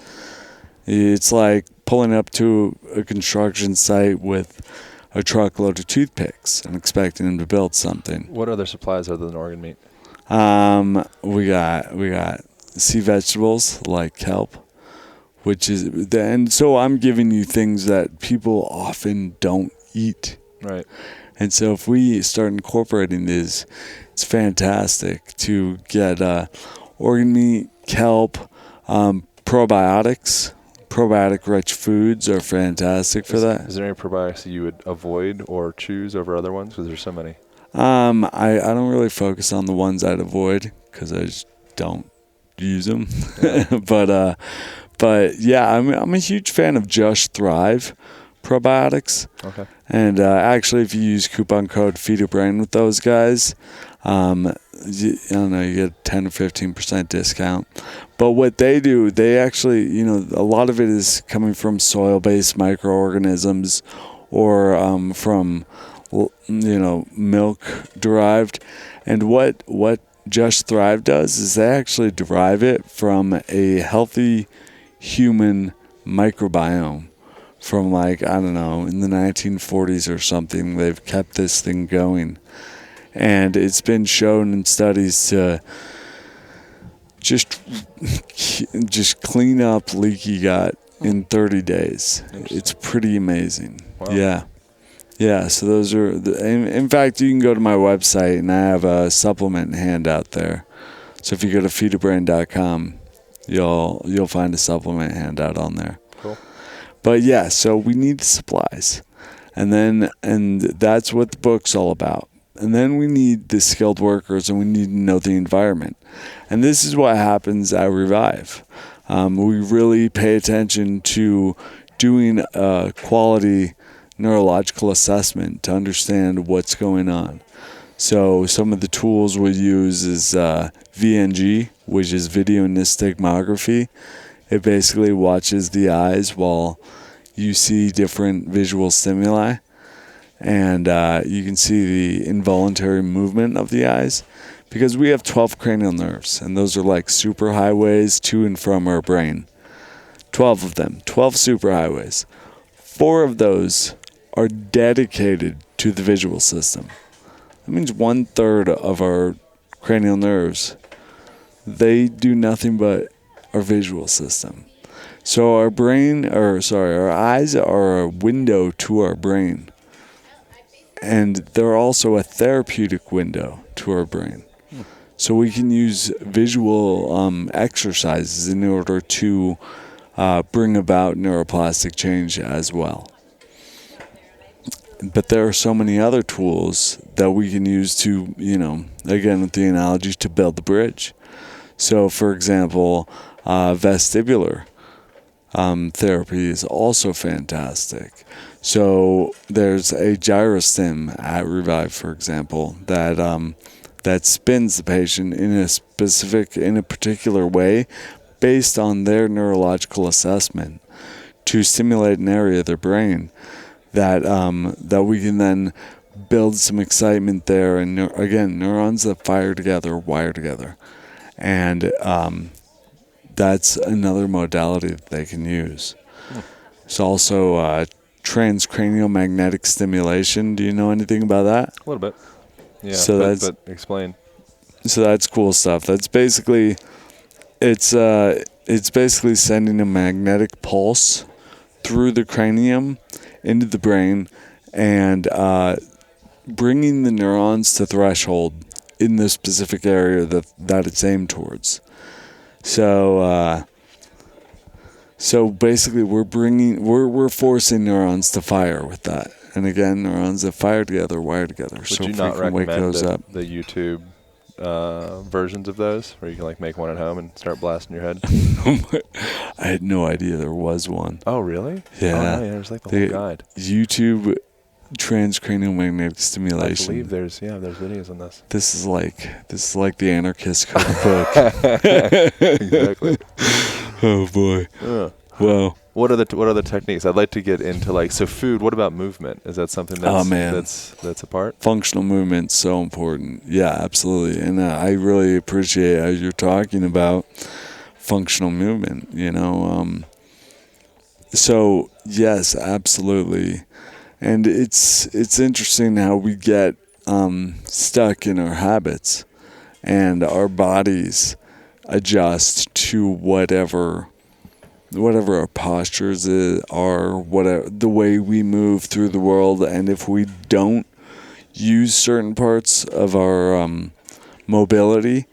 it's like pulling up to a construction site with a truckload of toothpicks and expecting them to build something. What other supplies other than organ meat? We got sea vegetables like kelp, and so I'm giving you things that people often don't eat. Right. And so if we start incorporating these, it's fantastic to get organ meat, kelp, probiotics. Probiotic-rich foods are fantastic for that. Is there any probiotics that you would avoid or choose over other ones? Because there's so many. I don't really focus on the ones I'd avoid because I just don't use them. Yeah. but yeah, I'm a huge fan of Just Thrive probiotics. Okay. And actually, if you use coupon code Feed a Brain with those guys, you get a 10 or 15% discount. But what they do, they actually, a lot of it is coming from soil-based microorganisms or from, milk derived. And what Just Thrive does is they actually derive it from a healthy human microbiome. From in the 1940s or something, they've kept this thing going. And it's been shown in studies to just clean up leaky gut in 30 days. It's pretty amazing. Wow. Yeah. So those are, in fact, you can go to my website and I have a supplement handout there. So if you go to feedabrain.com, you'll find a supplement handout on there. Cool. But yeah, so we need supplies. And that's what the book's all about. And then we need the skilled workers and we need to know the environment. And this is what happens at Revive. We really pay attention to doing a quality neurological assessment to understand what's going on. So some of the tools we use is VNG, which is video nystagmography. It basically watches the eyes while you see different visual stimuli. And you can see the involuntary movement of the eyes because we have 12 cranial nerves, and those are like superhighways to and from our brain. 12 of them, 12 superhighways. 4 of those are dedicated to the visual system. That means 1/3 of our cranial nerves, they do nothing but our visual system. So our eyes are a window to our brain. And they're also a therapeutic window to our brain. So we can use visual exercises in order to bring about neuroplastic change as well. But there are so many other tools that we can use to, again with the analogy, to build the bridge. So for example, vestibular therapy is also fantastic. So there's a gyrostim at Revive, for example, that spins the patient in a particular way based on their neurological assessment to stimulate an area of their brain that we can then build some excitement there. And again, neurons that fire together wire together, and that's another modality that they can use. It's also transcranial magnetic stimulation. Do you know anything about that? A little bit. Yeah. So but explain. So that's cool stuff. That's basically it's basically sending a magnetic pulse through the cranium into the brain and bringing the neurons to threshold in the specific area that it's aimed towards. So basically we're forcing neurons to fire with that. And again, neurons that fire together wire together. Would so you if not we can wake recommend those up. the YouTube versions of those where you can like make one at home and start blasting your head? I had no idea there was one. Oh, really? Yeah. Oh, yeah, there's like the whole guide. YouTube transcranial magnetic I stimulation. believe there's videos on this. This is like the anarchist cookbook. Exactly. Oh boy. Wow. What are the techniques? I'd like to get into so food. What about movement? Is that something that's a part? Functional movement's so important. Yeah, absolutely. And I really appreciate as you're talking about functional movement. So yes, absolutely. And it's interesting how we get stuck in our habits, and our bodies adjust to whatever our postures are, whatever the way we move through the world. And if we don't use certain parts of our mobility,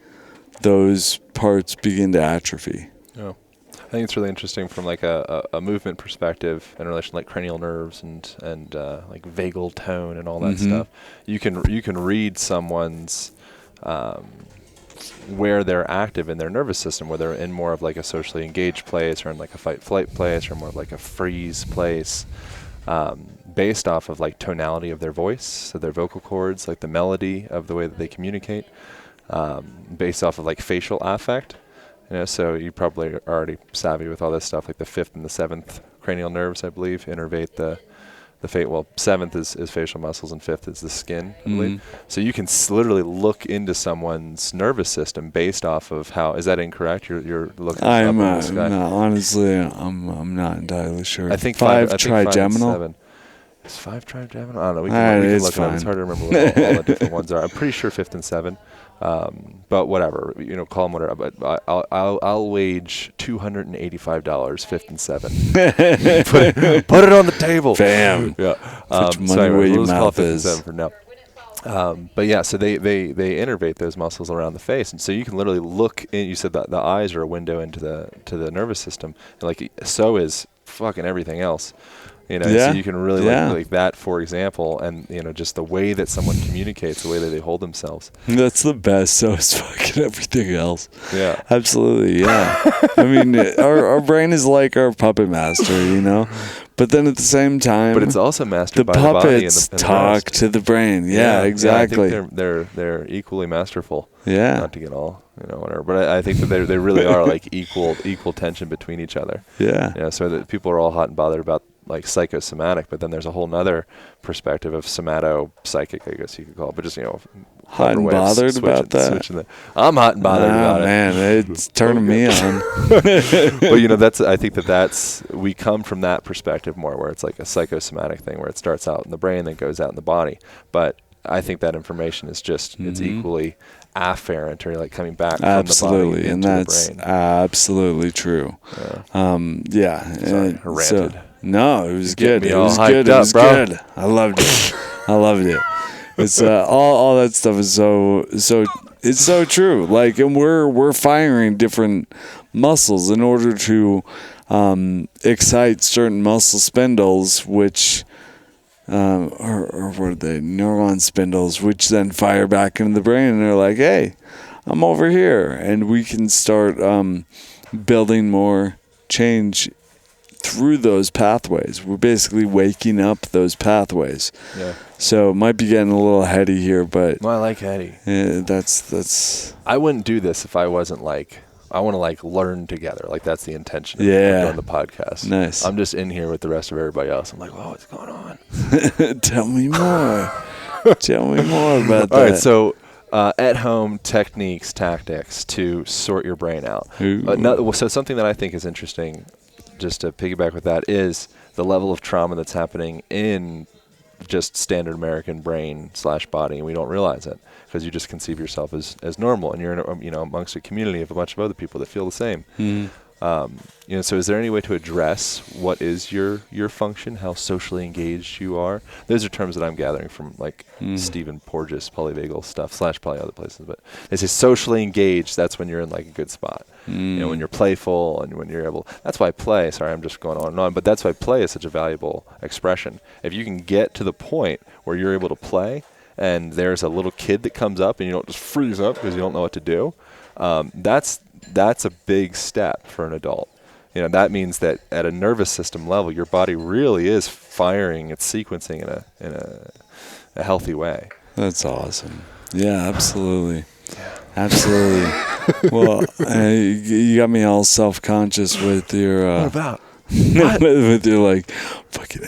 those parts begin to atrophy. Oh. I think it's really interesting from like a movement perspective in relation to like cranial nerves and like vagal tone and all that stuff. You can read someone's where they're active in their nervous system, where they're in more of like a socially engaged place or in like a fight-flight place or more of like a freeze place, based off of like tonality of their voice, so their vocal cords, like the melody of the way that they communicate, based off of like facial affect. So you probably are already savvy with all this stuff, like the 5th and the 7th cranial nerves, I believe, innervate the fate. Well, 7th is facial muscles and 5th is the skin, I believe. So you can literally look into someone's nervous system based off of how. Is that incorrect? You're looking up in the sky. No, honestly, I'm not entirely sure. I think 5 trigeminal. 7. Is 5 trigeminal? I don't know. We can look it up. It's hard to remember what all the different ones are. I'm pretty sure 5th and 7. But whatever, call them whatever. But I'll wage $285, 5th and 7. put it on the table. Bam. Yeah. Put your money where your mouth is. 7 for now. But yeah, so they innervate those muscles around the face, and so you can literally look in. You said that the eyes are a window into the nervous system, and like so is fucking everything else. So you can really like that, for example, and just the way that someone communicates, the way that they hold themselves. That's the best. So is fucking everything else. Yeah, absolutely. Yeah, I mean, our brain is like our puppet master, But then at the same time, but it's also mastered by the body. The puppets talk to the brain. Yeah, exactly. I think they're equally masterful. Yeah, not to get all whatever, but I think that they really are like equal tension between each other. Yeah. So that people are all hot and bothered about like psychosomatic, but then there's a whole nother perspective of somato-psychic, I guess you could call it, but just hot and bothered about that. I'm hot and bothered about man, it's turning me on. But I think that's we come from that perspective more, where it's like a psychosomatic thing, where it starts out in the brain, then goes out in the body. But I think that information is just it's equally afferent, or like coming back from the body into the brain. Absolutely true. Sorry, I ranted. No, it was good. It was good. It was good. I loved it. It's all that stuff is so it's so true. Like, and we're firing different muscles in order to excite certain muscle spindles, which or what are they? Neuron spindles, which then fire back into the brain, and they're like, "Hey, I'm over here," and we can start building more change through those pathways. We're basically waking up those pathways. Yeah. So it might be getting a little heady here, but I like heady. That's. I wouldn't do this if I wasn't like I want to like learn together. Like that's the intention of doing the podcast. Nice. I'm just in here with the rest of everybody else. I'm like, oh, what's going on? Tell me more. Tell me more about that. All right, so at-home techniques, tactics to sort your brain out. So something that I think is interesting, just to piggyback with that, is the level of trauma that's happening in just standard American brain / body, and we don't realize it because you just conceive yourself as normal, and you're in amongst a community of a bunch of other people that feel the same. So is there any way to address what is your function, how socially engaged you are? Those are terms that I'm gathering from like Stephen Porges, polyvagal stuff / probably other places, but they say socially engaged, that's when you're in like a good spot. When you're playful and when you're able, that's why play, sorry, I'm just going on and on, but that's why play is such a valuable expression. If you can get to the point where you're able to play and there's a little kid that comes up and you don't just freeze up because you don't know what to do, that's a big step for an adult. That means that at a nervous system level, your body really is firing, it's sequencing in a healthy way. That's awesome. Yeah, absolutely. Absolutely. Well, you got me all self-conscious with your... what about? with your like, fucking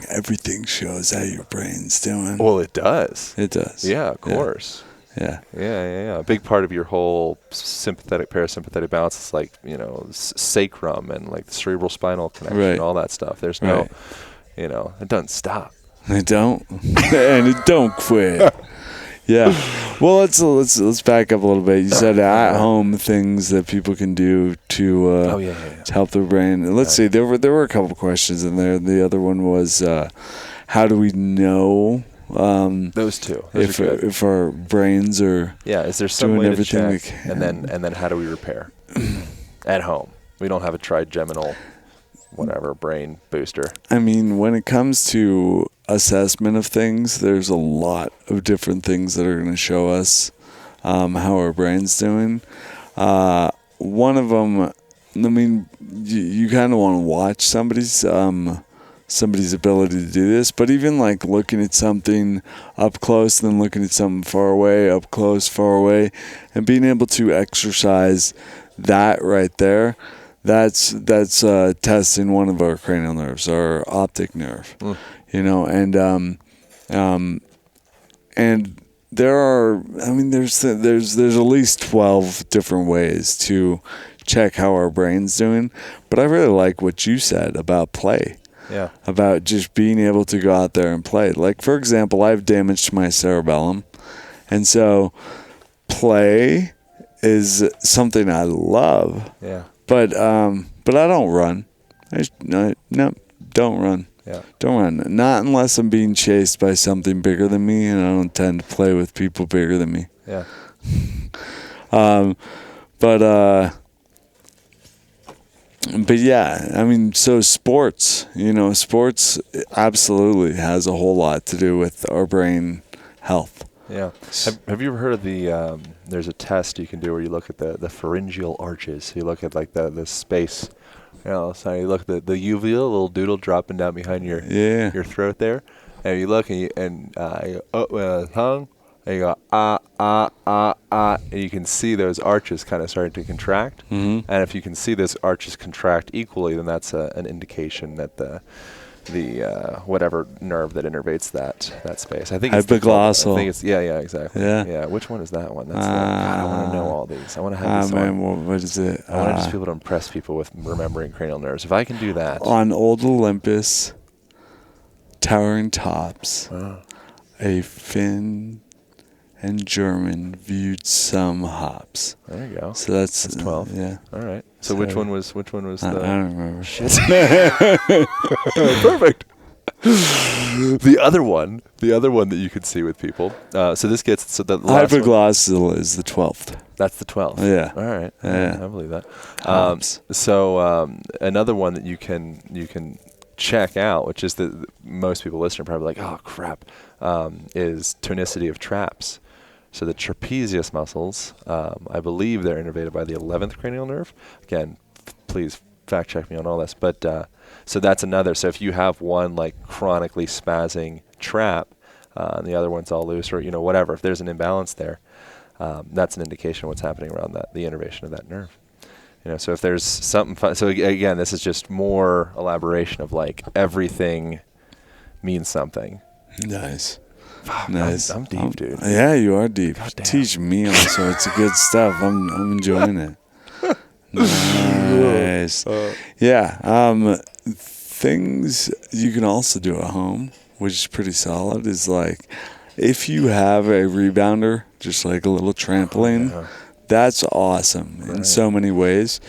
everything shows how your brain's doing. Well, it does. It does. Yeah, of course. Yeah. A big part of your whole sympathetic parasympathetic balance is like sacrum and like the cerebral spinal connection, and all that stuff. There's no, it doesn't stop. It don't, and it don't quit. Yeah. Well, let's back up a little bit. You said at home things that people can do to help their brain. Let's see. There were a couple questions in there. The other one was how do we know? Those two. If our brains are is there some doing way everything to we check, can, and then how do we repair at home? We don't have a trigeminal brain booster. I mean, when it comes to assessment of things, there's a lot of different things that are going to show us how our brain's doing. One of them, I mean, you kind of want to watch somebody's ability to do this, but even like looking at something up close and then looking at something far away, up close, far away, and being able to exercise that right there, that's testing one of our cranial nerves, our optic nerve, and there are, I mean, there's at least 12 different ways to check how our brain's doing, but I really like what you said about play. Yeah. About just being able to go out there and play. Like, for example, I have damage to my cerebellum. And so play is something I love. Yeah. But I don't run. No, don't run. Yeah. Don't run. Not unless I'm being chased by something bigger than me, and I don't tend to play with people bigger than me. Yeah. But yeah, I mean, so sports absolutely has a whole lot to do with our brain health. Yeah. Have you ever heard of there's a test you can do where you look at the pharyngeal arches. You look at like the space, so you look at the uvula, little doodle dropping down behind your throat there. And you look and tongue, and you go, and you can see those arches kind of starting to contract. Mm-hmm. And if you can see those arches contract equally, then that's an indication that the whatever nerve that innervates that space. I think it's hypoglossal. I think it's exactly. Yeah. Which one is that one? That's I want to know all these. I want to have this man, what is it? I want to just be able to impress people with remembering cranial nerves. If I can do that. On old Olympus, towering tops, a Finn and German viewed some hops. There you go. So that's 12. Yeah. All right. So which one was I don't remember. Shit. Perfect. The other one that you could see with people. So this gets the last hypoglossal is the 12th. That's the 12th. Yeah. All right. Yeah. I believe that. Hops. Another one that you can check out, which is that most people listening are probably like, oh crap, is tonicity of traps. So the trapezius muscles, I believe they're innervated by the 11th cranial nerve. Again, please fact check me on all this. But so that's another. So if you have one like chronically spazzing trap, and the other one's all loose, or whatever, if there's an imbalance there, that's an indication of what's happening around the innervation of that nerve. So if there's something fun, so again, this is just more elaboration of like everything means something. Nice. Fuck, Nice. I'm deep, dude. Yeah, you are deep. Goddamn. Teach me all sorts of good stuff. I'm enjoying it. Nice. Yeah. Things you can also do at home, which is pretty solid, is like if you have a rebounder, just like a little trampoline, that's awesome in so many ways.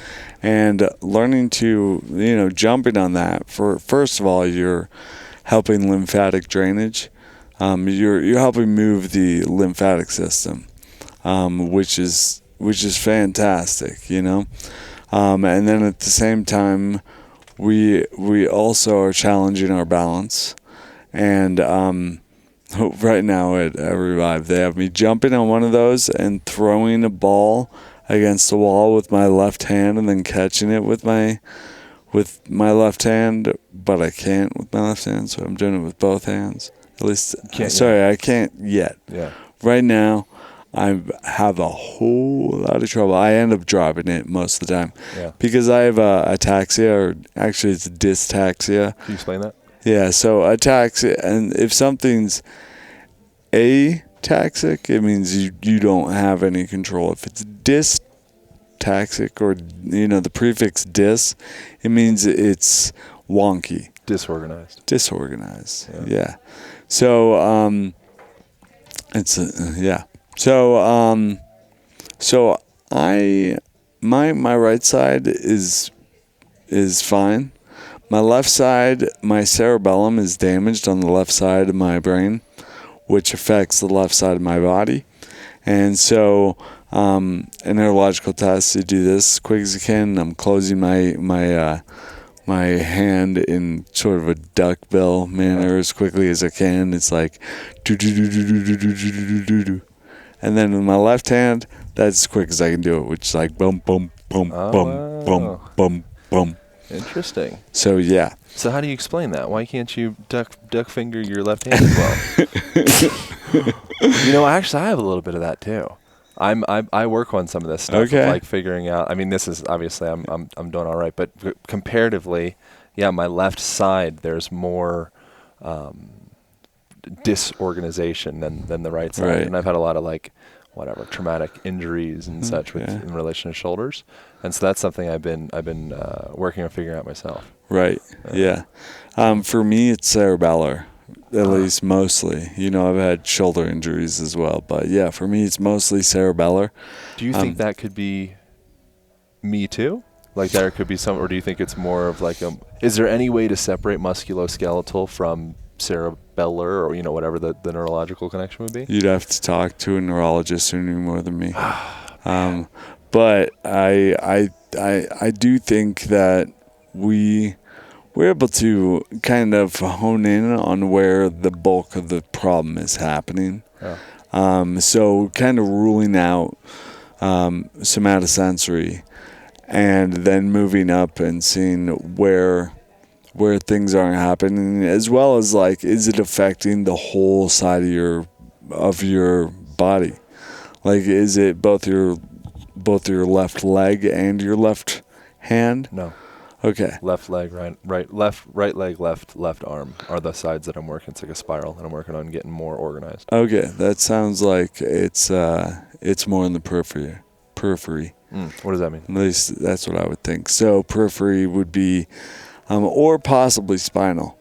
And learning to, jumping on that, first of all, you're helping lymphatic drainage. You're helping move the lymphatic system, which is fantastic, and then at the same time, we also are challenging our balance. And right now at Revive, they have me jumping on one of those and throwing a ball against the wall with my left hand, and then catching it with my left hand, but I can't with my left hand, so I'm doing it with both hands. At least, I can't yet. Yeah. Right now, I have a whole lot of trouble. I end up dropping it most of the time because I have ataxia, or actually it's dystaxia. Can you explain that? Yeah, so ataxia, and if something's ataxic, it means you don't have any control. If it's dystaxic, or the prefix dys, it means it's wonky. Disorganized. Yeah. So it's yeah. So my right side is fine. My left side, my cerebellum is damaged on the left side of my brain, which affects the left side of my body. And so a neurological test to do this as quick as you can. I'm closing my hand in sort of a duckbill manner as quickly as I can. It's like do do do do do do do do do do. And then with my left hand, that's as quick as I can do it, which is like bum bum bum bum bum bum bum. Interesting. So yeah. So how do you explain that? Why can't you duck finger your left hand as well? Actually, I have a little bit of that too. I work on some of this stuff, Okay. like figuring out. I mean, this is obviously I'm doing all right, but comparatively, my left side there's more disorganization than the right side, Right. and I've had a lot of traumatic injuries and such in relation to shoulders, and so that's something I've been working on figuring out myself. Right. Yeah. For me, it's cerebellar. At least mostly. I've had shoulder injuries as well. But yeah, for me, it's mostly cerebellar. Do you think that could be me too? Like there could be some, or do you think it's more of is there any way to separate musculoskeletal from cerebellar, or, whatever the neurological connection would be? You'd have to talk to a neurologist who knew more than me. But I do think that we're able to kind of hone in on where the bulk of the problem is happening. So kind of ruling out somatosensory, and then moving up and seeing where things aren't happening, as well as is it affecting the whole side of your body? Is it both your left leg and your left hand? No. Okay. Left leg, right leg, left arm are the sides that I'm working. It's like a spiral, and I'm working on getting more organized. Okay, that sounds like it's more in the periphery. What does that mean? At least that's what I would think. So periphery would be, or possibly spinal,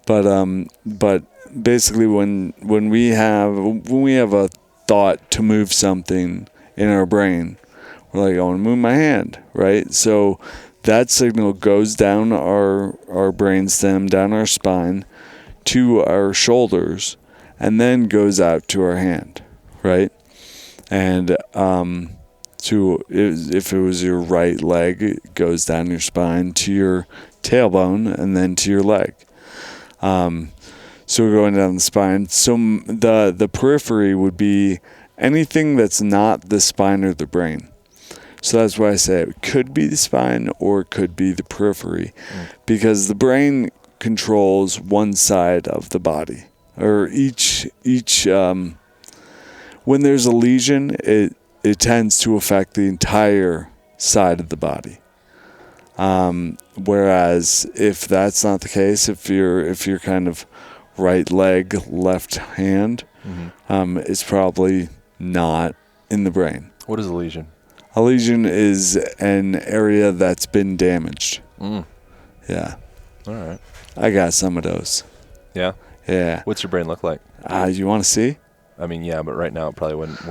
but basically when we have a thought to move something in our brain, we're like, I want to move my hand, right? So that signal goes down our brainstem, down our spine, to our shoulders, and then goes out to our hand, right? And if it was your right leg, it goes down your spine to your tailbone and then to your leg. So we're going down the spine. So the periphery would be anything that's not the spine or the brain. So that's why I say it could be the spine or it could be the periphery, because the brain controls one side of the body, or each when there's a lesion, it tends to affect the entire side of the body. Whereas if that's not the case, if you're kind of right leg, left hand, it's probably not in the brain. What is a lesion? A lesion is an area that's been damaged. Yeah. All right. I got some of those. Yeah? Yeah. What's your brain look like? You want to see? I mean, yeah, but right now it probably wouldn't.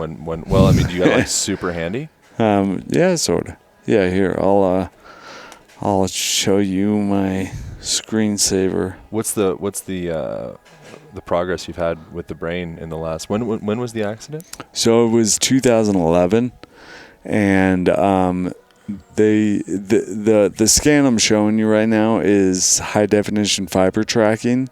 Well, I mean, do you got like super handy? Yeah, sort of. Yeah, here, I'll show you my screensaver. What's the progress you've had with the brain in the last? When was the accident? So it was 2011, and the scan I'm showing you right now is high definition fiber tracking.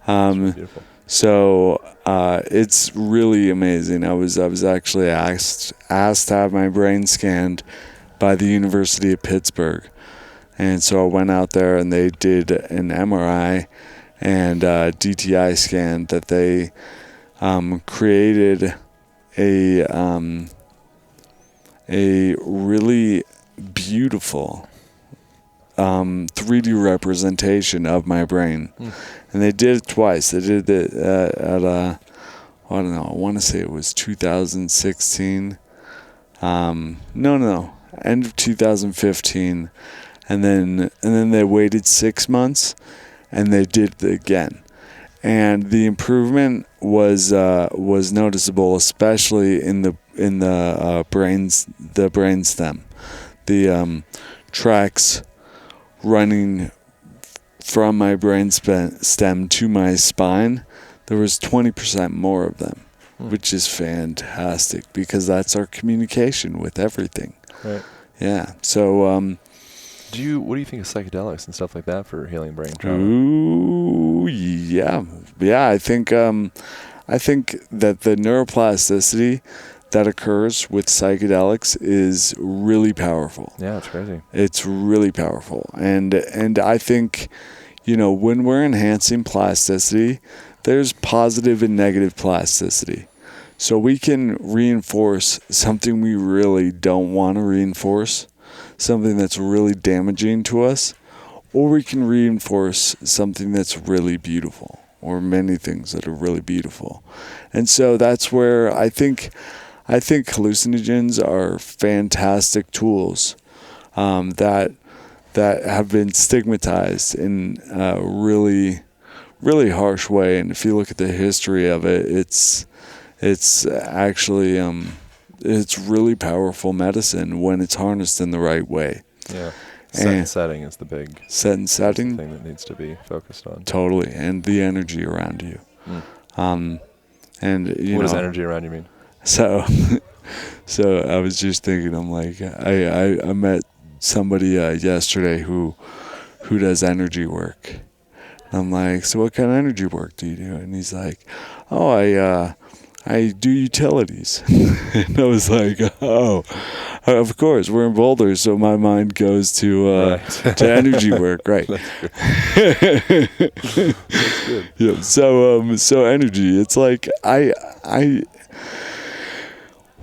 Beautiful. So it's really amazing. I was actually asked to have my brain scanned by the University of Pittsburgh, and so I went out there and they did an MRI and DTI scan that they created a really beautiful 3D representation of my brain. And they did it twice. They did it at I don't know, I want to say it was 2016. No, end of 2015. And then they waited 6 months and they did it again. And the improvement was noticeable, especially in the brain stem. The tracks running from my brain stem to my spine, there was 20% more of them, which is fantastic because that's our communication with everything. Right. Yeah. So, what do you think of psychedelics and stuff like that for healing brain trauma? ooh, yeah. I think that the neuroplasticity that occurs with psychedelics is really powerful. Yeah, it's crazy. It's really powerful. And I think, when we're enhancing plasticity, there's positive and negative plasticity. So we can reinforce something we really don't want to reinforce, something that's really damaging to us, or we can reinforce something that's really beautiful, or many things that are really beautiful. And so that's where I think hallucinogens are fantastic tools that have been stigmatized in a really, really harsh way. And if you look at the history of it, it's actually it's really powerful medicine when it's harnessed in the right way. Yeah. Set and setting is the big setting thing that needs to be focused on. Totally, and the energy around you. And what does energy around you mean? So I was just thinking, I'm like, I met somebody yesterday who does energy work. And I'm like, so what kind of energy work do you do? And he's like, oh, I do utilities. And I was like, oh, of course, we're in Boulder, so my mind goes to to energy work, right? That's good. Yeah. So energy, it's like I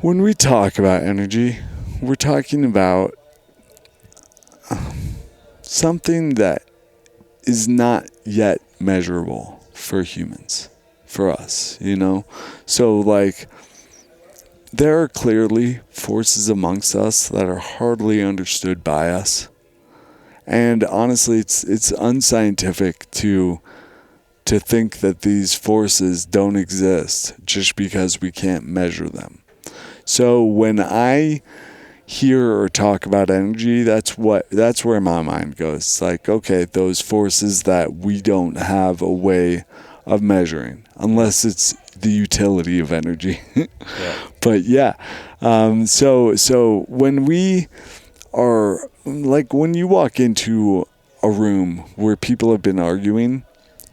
when we talk about energy, we're talking about something that is not yet measurable for humans, for us, So, like, there are clearly forces amongst us that are hardly understood by us. And honestly, it's unscientific to think that these forces don't exist just because we can't measure them. So when I hear or talk about energy, that's where my mind goes. It's like, okay, those forces that we don't have a way of measuring, unless it's the utility of energy. Yeah. But yeah, so when we are, like, when you walk into a room where people have been arguing,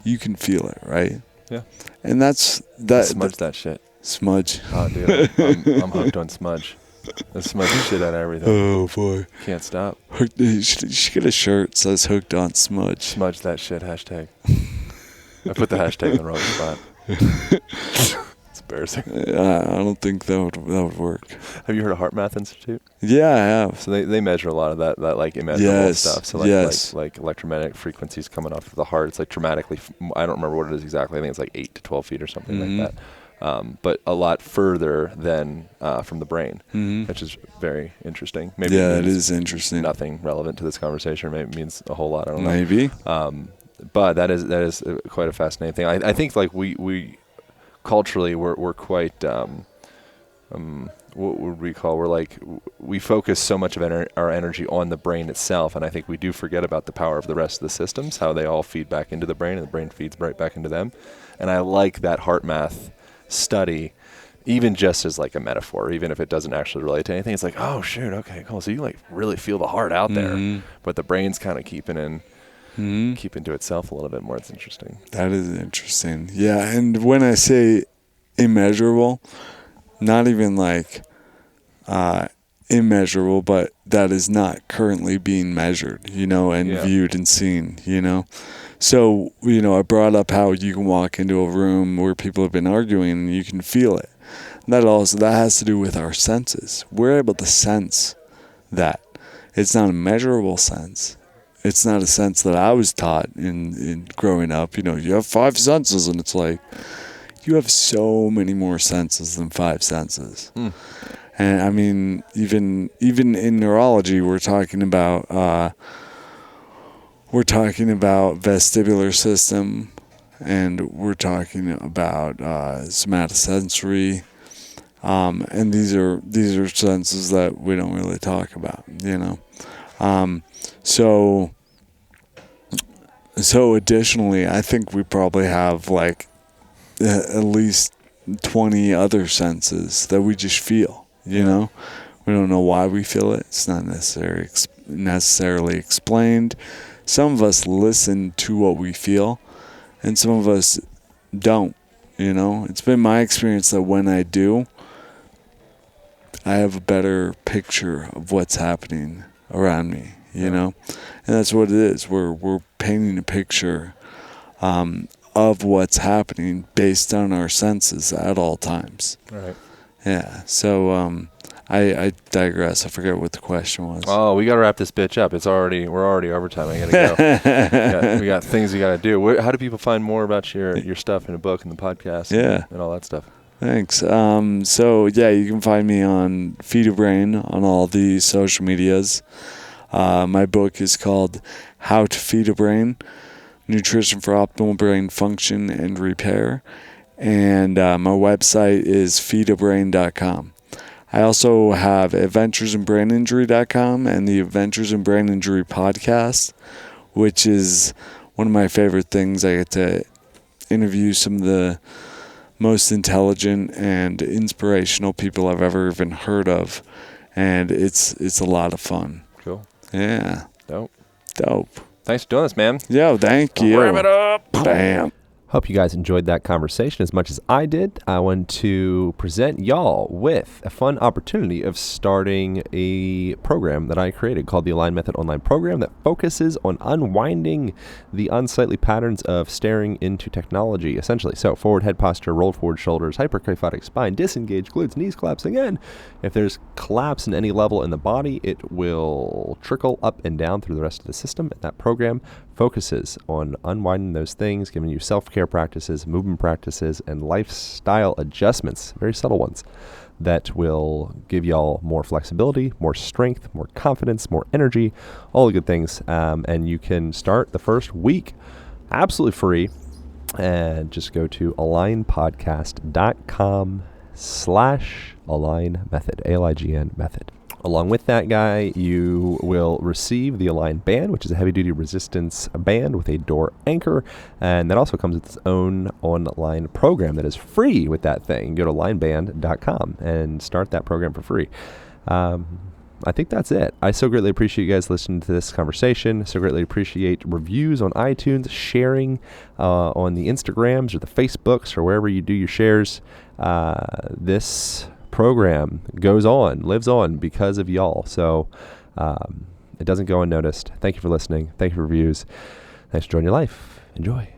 you can feel it, right? Yeah. And that's that. Smudge that shit. Smudge. Oh, dude, I'm hooked on smudge. I smudge the shit out of everything. Oh boy. Can't stop. You should get a shirt that says "Hooked on Smudge." Smudge that shit hashtag. I put the hashtag in the wrong spot. It's embarrassing. I don't think that would work. Have you heard of HeartMath Institute? Yeah, I have. So they measure a lot of that like immeasurable stuff. So yes. like electromagnetic frequencies coming off of the heart. It's like dramatically. I don't remember what it is exactly. I think it's like 8 to 12 feet or something like that. But a lot further than from the brain, which is very interesting. Maybe it is interesting. Nothing relevant to this conversation. Maybe it means a whole lot. I don't know. Maybe. But that is quite a fascinating thing. I think like we culturally we're quite what would we call, we focus so much of our energy on the brain itself, and I think we do forget about the power of the rest of the systems, how they all feed back into the brain and the brain feeds right back into them. And I like that HeartMath study, even just as like a metaphor, even if it doesn't actually relate to anything. It's like, oh shoot, okay, cool. So you like really feel the heart out there, but the brain's kind of keeping to itself a little bit more. It's interesting. That is interesting. Yeah, and when I say immeasurable, not even like immeasurable, but that is not currently being measured, and viewed and seen, So, I brought up how you can walk into a room where people have been arguing and you can feel it. That has to do with our senses. We're able to sense that. It's not a measurable sense. It's not a sense that I was taught in growing up. You have 5 senses, and it's like, you have so many more senses than 5 senses. And I mean, even in neurology, we're talking about vestibular system, and we're talking about somatosensory, and these are senses that we don't really talk about, So additionally, I think we probably have like at least 20 other senses that we just feel, We don't know why we feel it. It's not necessarily explained. Some of us listen to what we feel, and some of us don't, It's been my experience that when I do, I have a better picture of what's happening around me, And that's what it is. We're painting a picture of what's happening based on our senses at all times. Right. Yeah. So I digress. I forget what the question was. Oh, we got to wrap this bitch up. We're already overtime. I gotta go. we got things we gotta do. How do people find more about your stuff in a book and the podcast? And all that stuff? Thanks. So you can find me on Feed a Brain on all the social medias. My book is called How to Feed a Brain: Nutrition for Optimal Brain Function and Repair. And my website is feedabrain.com. I also have adventuresinbraininjury.com and the Adventures in Brain Injury podcast, which is one of my favorite things. I get to interview some of the most intelligent and inspirational people I've ever even heard of, and it's a lot of fun. Cool. Yeah. Dope. Thanks for doing this, man. Yo, thank you. Wrap it up. Bam. Hope you guys enjoyed that conversation as much as I did. I want to present y'all with a fun opportunity of starting a program that I created called the Align Method Online Program that focuses on unwinding the unsightly patterns of staring into technology, essentially. So forward head posture, rolled forward shoulders, hyperkyphotic spine, disengaged glutes, knees collapsing in. If there's collapse in any level in the body, it will trickle up and down through the rest of the system. And that program focuses on unwinding those things, giving you self-care practices, movement practices, and lifestyle adjustments, very subtle ones, that will give y'all more flexibility, more strength, more confidence, more energy, all the good things. And you can start the first week absolutely free, and just go to alignpodcast.com/Align Method, ALIGN method. Along with that guy, you will receive the Align band, which is a heavy-duty resistance band with a door anchor, and that also comes with its own online program that is free with that thing. Go to alignband.com and start that program for free. I think that's it. I so greatly appreciate you guys listening to this conversation. So greatly appreciate reviews on iTunes, sharing on the Instagrams or the Facebooks or wherever you do your shares. This program lives on because of y'all. So it doesn't go unnoticed. Thank you for listening. Thank you for reviews. Thanks for joining your life. Enjoy.